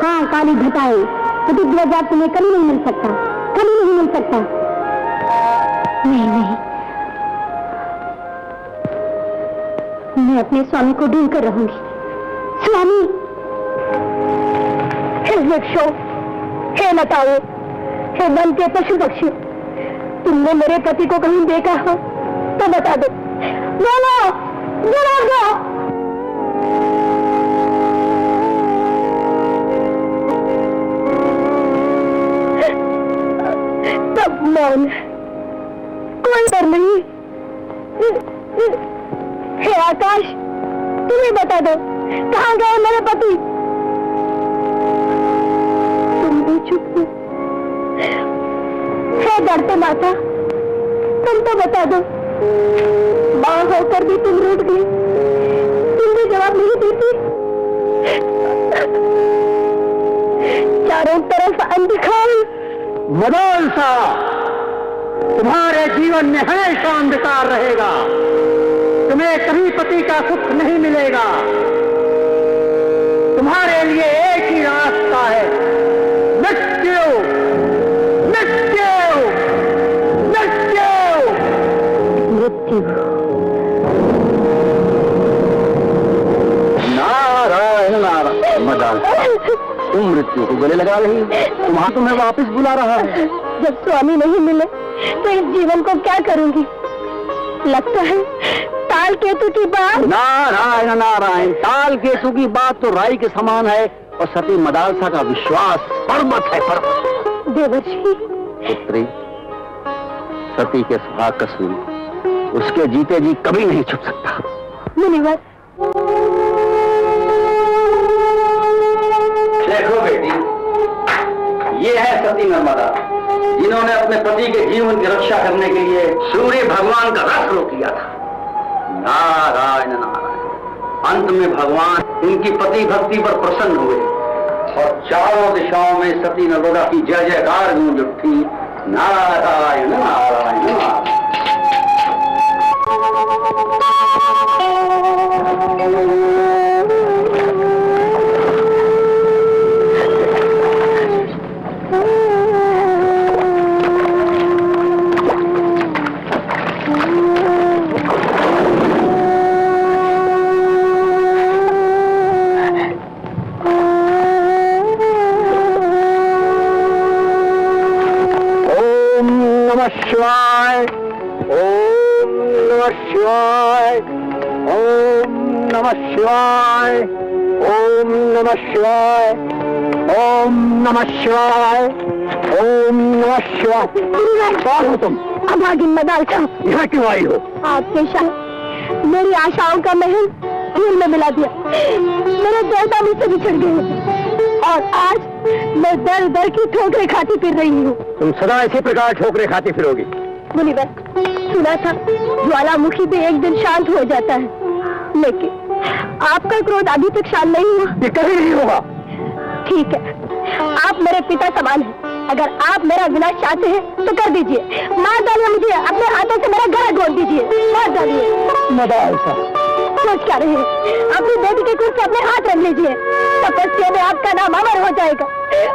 हाँ, काली घटाएं। प्रतिद्वजा तुम्हें कभी नहीं मिल सकता, कभी नहीं मिल सकता। नहीं नहीं, मैं अपने स्वामी को ढूंढ कर रहूंगी। स्वामी, हे वृक्षों, हे लताओं, हे वन के पशु पक्षी, तुमने मेरे पति को कहीं देखा हो तो बता दो। बोलो, बोलो दो। तब मौन, कोई डर नहीं। हे आकाश, तुम्हें बता दो कहाँ गए मेरे पति? तुम भी चुप हो। हे डरते माता, तुम तो बता दो। मां होकर भी तुम रूठ गई, तुम भी जवाब नहीं देती। चारों तरफ अंधकार। मदालसा, तुम्हारे जीवन में हमेशा अंधकार रहेगा। तुम्हें कभी पति का सुख नहीं मिलेगा। तुम्हारे लिए एक ही रास्ता है, मृत्यु, मृत्यु, मृत्यु, मृत्यु। नारायण नारायण। मदालसा, तुम मृत्यु को गले लगा रही हो। तुम्हें वापस बुला रहा है। जब स्वामी नहीं मिले तो इस जीवन को क्या करूंगी? लगता है ताल केतु की बात। नारायण नारायण, ताल केतु की बात तो राई के समान है और सती मदालसा का विश्वास पर्वत है, पर्वत। देवर्षि। पुत्री, सती के सुहाग का सूर्य उसके जीते जी कभी नहीं छुप सकता। मुनिवर, देखो बेटी, ये है सती नर्मदा, जिन्होंने अपने पति के जीवन की रक्षा करने के लिए सूर्य भगवान का रथ रोक लिया था। नारायण नारायण। अंत में भगवान इनकी पति भक्ति पर प्रसन्न हुए और चारों दिशाओं में सती नर्मदा की जय जयकार गूंज उठी। नारायण नारायण नारायण। शिवाय, ओम नमः शिवाय, ओम नमः शिवाय, ओम नमः शिवाय, ओम नमः शिवाय, ओम नमः शिवाय। कौन हो तुम? अभागिन मदालसा। यहाँ क्यों आई हो? आपके शाह मेरी आशाओं का महल धूल में मिला दिया। मेरे देवता मुझसे बिछड़ गए और आज मैं दर दर की ठोकरें खाती फिर रही हूँ। तुम सदा इसी प्रकार ठोकरें खाती फिरोगी। मुनिवर, सुना था ज्वालामुखी भी एक दिन शांत हो जाता है, लेकिन आपका क्रोध अभी तक शांत नहीं हुआ। ये कभी नहीं होगा। ठीक है, आप मेरे पिता समान हैं। अगर आप मेरा विनाश चाहते हैं तो कर दीजिए। मार डालिए मुझे, अपने हाथों से मेरा गला घोट दीजिए। मार डालिए। मदालसा, सोच क्या रहे हैं? अपनी बेटी के कुछ से अपने हाथ रख लीजिए। तपस्या में आपका नाम अमर हो जाएगा।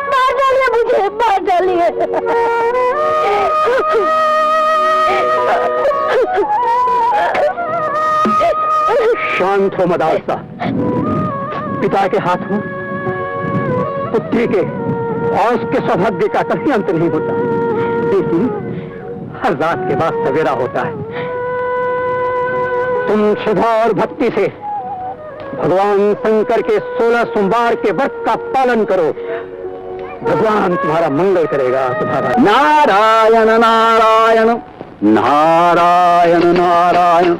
मार डालिए मुझे, मार डालिए। शांत हो मदालसा। पिता के हाथों पुत्री के और उसके सौभाग्य का कभी अंत नहीं होता। लेकिन हर रात के बाद सवेरा होता है। तुम श्रद्धा और भक्ति से भगवान शंकर के 16 सोमवार के व्रत का पालन करो। भगवान तुम्हारा मंगल करेगा। तुम्हारा नारायण नारायण नारायण नारायण।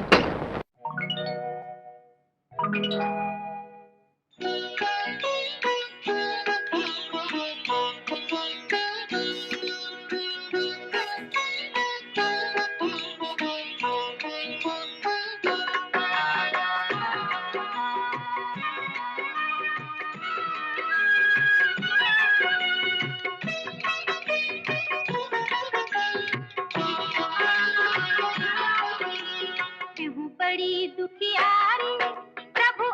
बड़ी दुखियारी प्रभु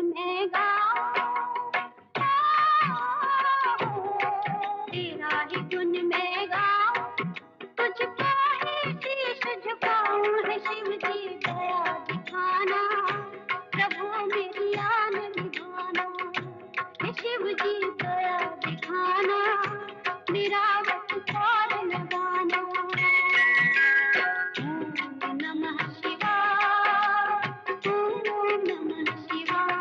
में गाऊं, तेरा ही गुण में गाऊं, तुझको ही शीश झुकाऊं। है शिव जी दया दिखाना, प्रभु मेरी आन निभाना। है शिव जी दया दिखाना, मेरा वक्त पार लगाना। ओम नमः शिवाय, ओम नमः शिवाय।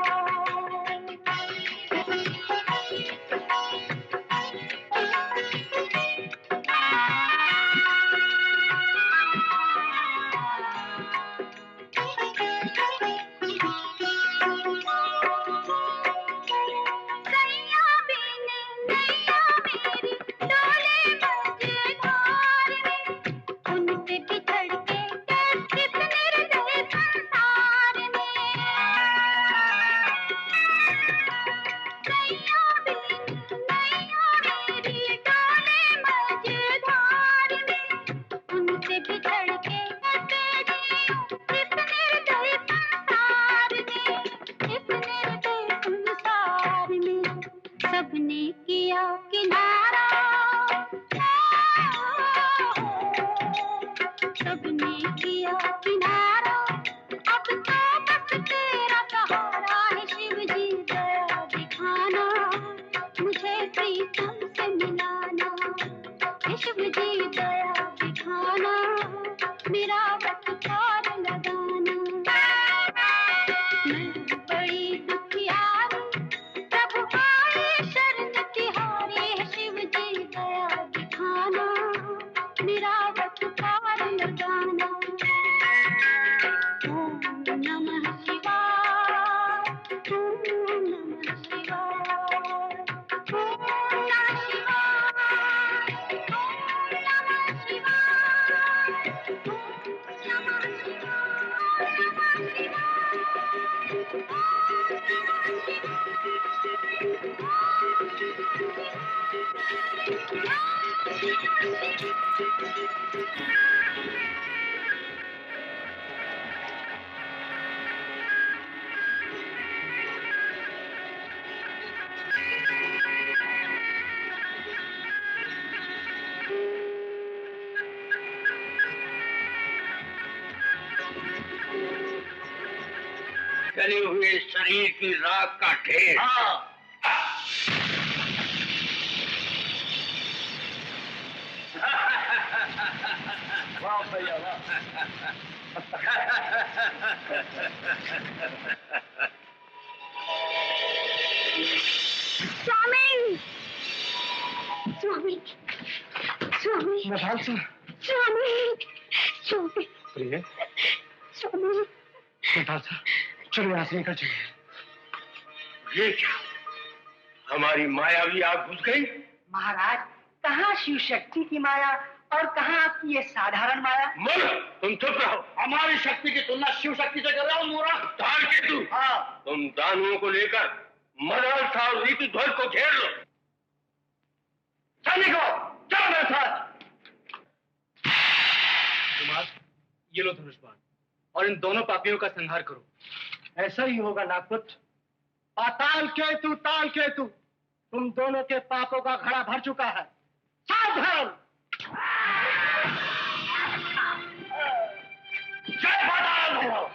सैया बिन नैया मेरी डोले मझधार में, उनसे बिछड़ के किस निर्दय संसार में। सैया बिन नैया मेरी डोले मझधार में, उनसे बिछड़ के किस निर्दय संसार में। किस निर्दय संसार में सबने किया किनारा, सबने किया किनारा। अब तो बस तेरा सहारा है शिव जी दया दिखाना, मुझे प्रीतम से मिलाना। है शिव जी दया दिखाना, मेरा वक्त पार लगाना। मैं बड़ी दुखियारी, प्रभु आए शरण तिहारी। है शिव जी दया दिखाना, मेरा वक्त पार लगाना। ओम नमः शिवाय, ओम नमः शिवाय, ओम नमः शिवाय, ओम नमः शिवाय, ओम नमः जले हुए शरीर की राख का ढेर। वाह भैया वाह। स्वामी, स्वामी, स्वामी, निभाल सिंह। स्वामी, स्वामी, प्रिय स्वामी। निभाल साहब, चलो यहाँ से निकल चलिए। ये क्या, हमारी मायावी आग बुझ गई? महाराज, कहाँ शिव शक्ति की माया और कहाँ आपकी ये साधारण माया? मूर्ख, तुम चुप रहो। हमारी शक्ति की तुलना शिव शक्ति से कर रहा हूँ मूर्ख। तारकेतु, हाँ, तुम दानुओं को लेकर मदाल साहब ऋतु ध्वज को घेर लो। सैनिकों, चलो मेरे साथ। कुमार, ये लो धनुष बाण और इन दोनों पापियों का संहार करो। ऐसा ही होगा नागपुत्र। पाताल केतु, ताल केतु, तुम दोनों के पापों का घड़ा भर चुका है। सावधान! जय पाताल भैरव।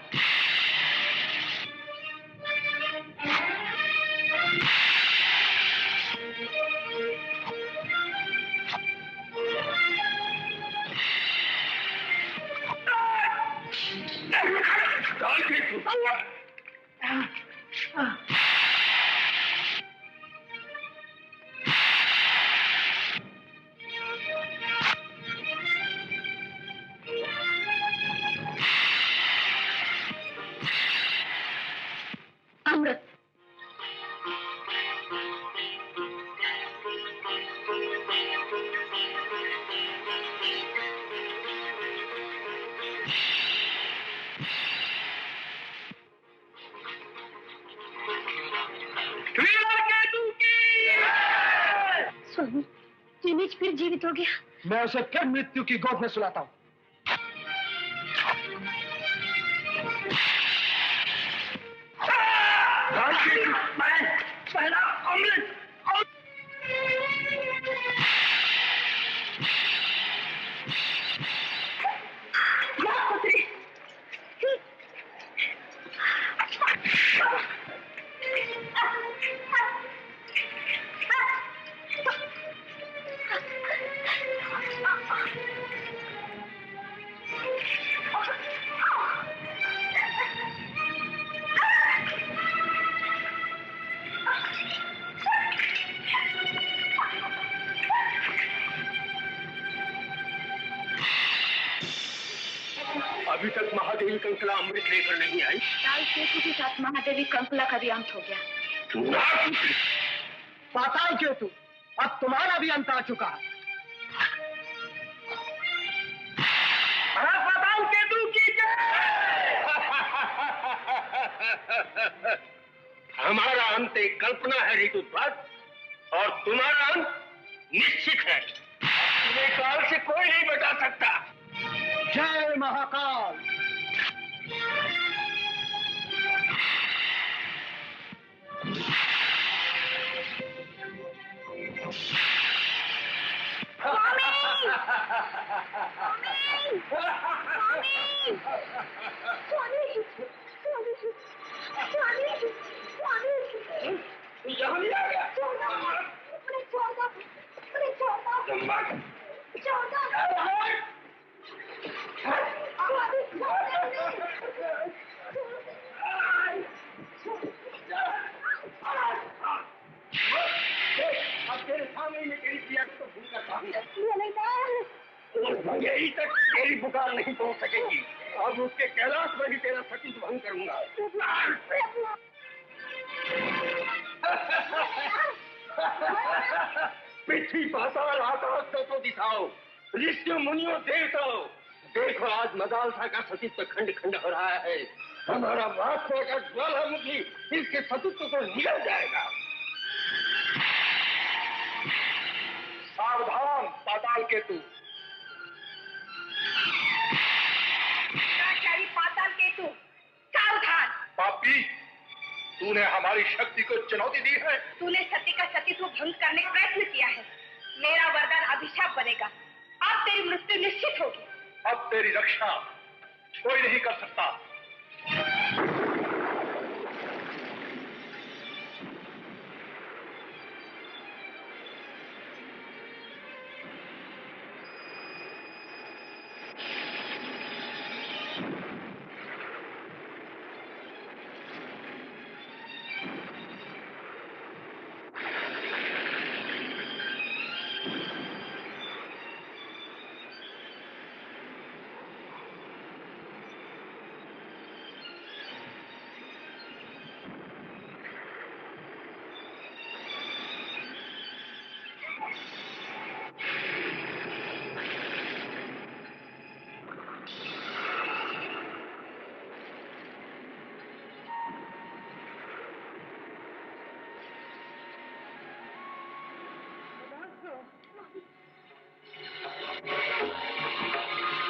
तारकेतु, अमृत। स्वामी, जिनेश फिर जीवित हो गया। मैं उसे फिर मृत्यु की गोद में सुलाता हूँ। मैं पहला अमृत अभी तक महादेवी कंकला अमृत लेकर नहीं आई। काल केतु के साथ महादेवी कंकला का भी अंत हो गया। पाताल केतु, अब तुम्हारा भी अंत आ चुका। पाताल केतु की जय। हमारा अंत एक कल्पना है ऋतुध्वज, और तुम्हारा अंत निश्चित है। तुम्हें काल से कोई नहीं बचा सकता। जय महाकाल। अब तेरे सामने में तेरी क्रिया को भूल करता हूँ। यही तक तेरी पुकार नहीं पहुंच सकेगी। अब उसके कैलाश में ही तेरा सतीत्व भंग करूंगा। पृथ्वी पाताल आकाश तो दिखाओ, ऋषि मुनियों देवताओं, देखो आज मदालसा का सतीत्व खंड खंड हो रहा है। हमारा महात्मा का ज्वालामुखी इसके सतीत्व को निगल जाएगा। सावधान पाताल केतु। पाताल केतु, सावधान। पापी, तूने हमारी शक्ति को चुनौती दी है। तूने सती का सतीत्व भंग करने का प्रयत्न किया है। मेरा वरदान अभिशाप बनेगा। अब तेरी मृत्यु निश्चित होगी। अब तेरी रक्षा कोई नहीं कर सकता।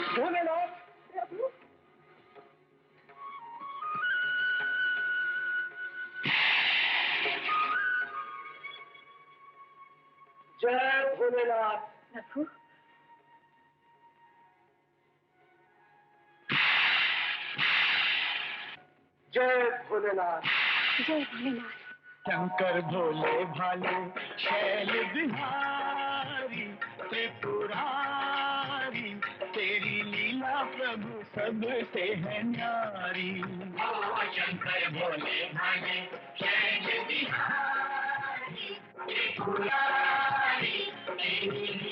जय भोलेनाथ। प्रभु, जय भोलेनाथ। जय भोलेनाथ। शंकर भोले भाले शैल बिहारी त्रिपुरारी, तेरी लीला प्रभु सबसे है न्यारी। शंकर भोले भाले शैल बिहारी त्रिपुरारी, तेरी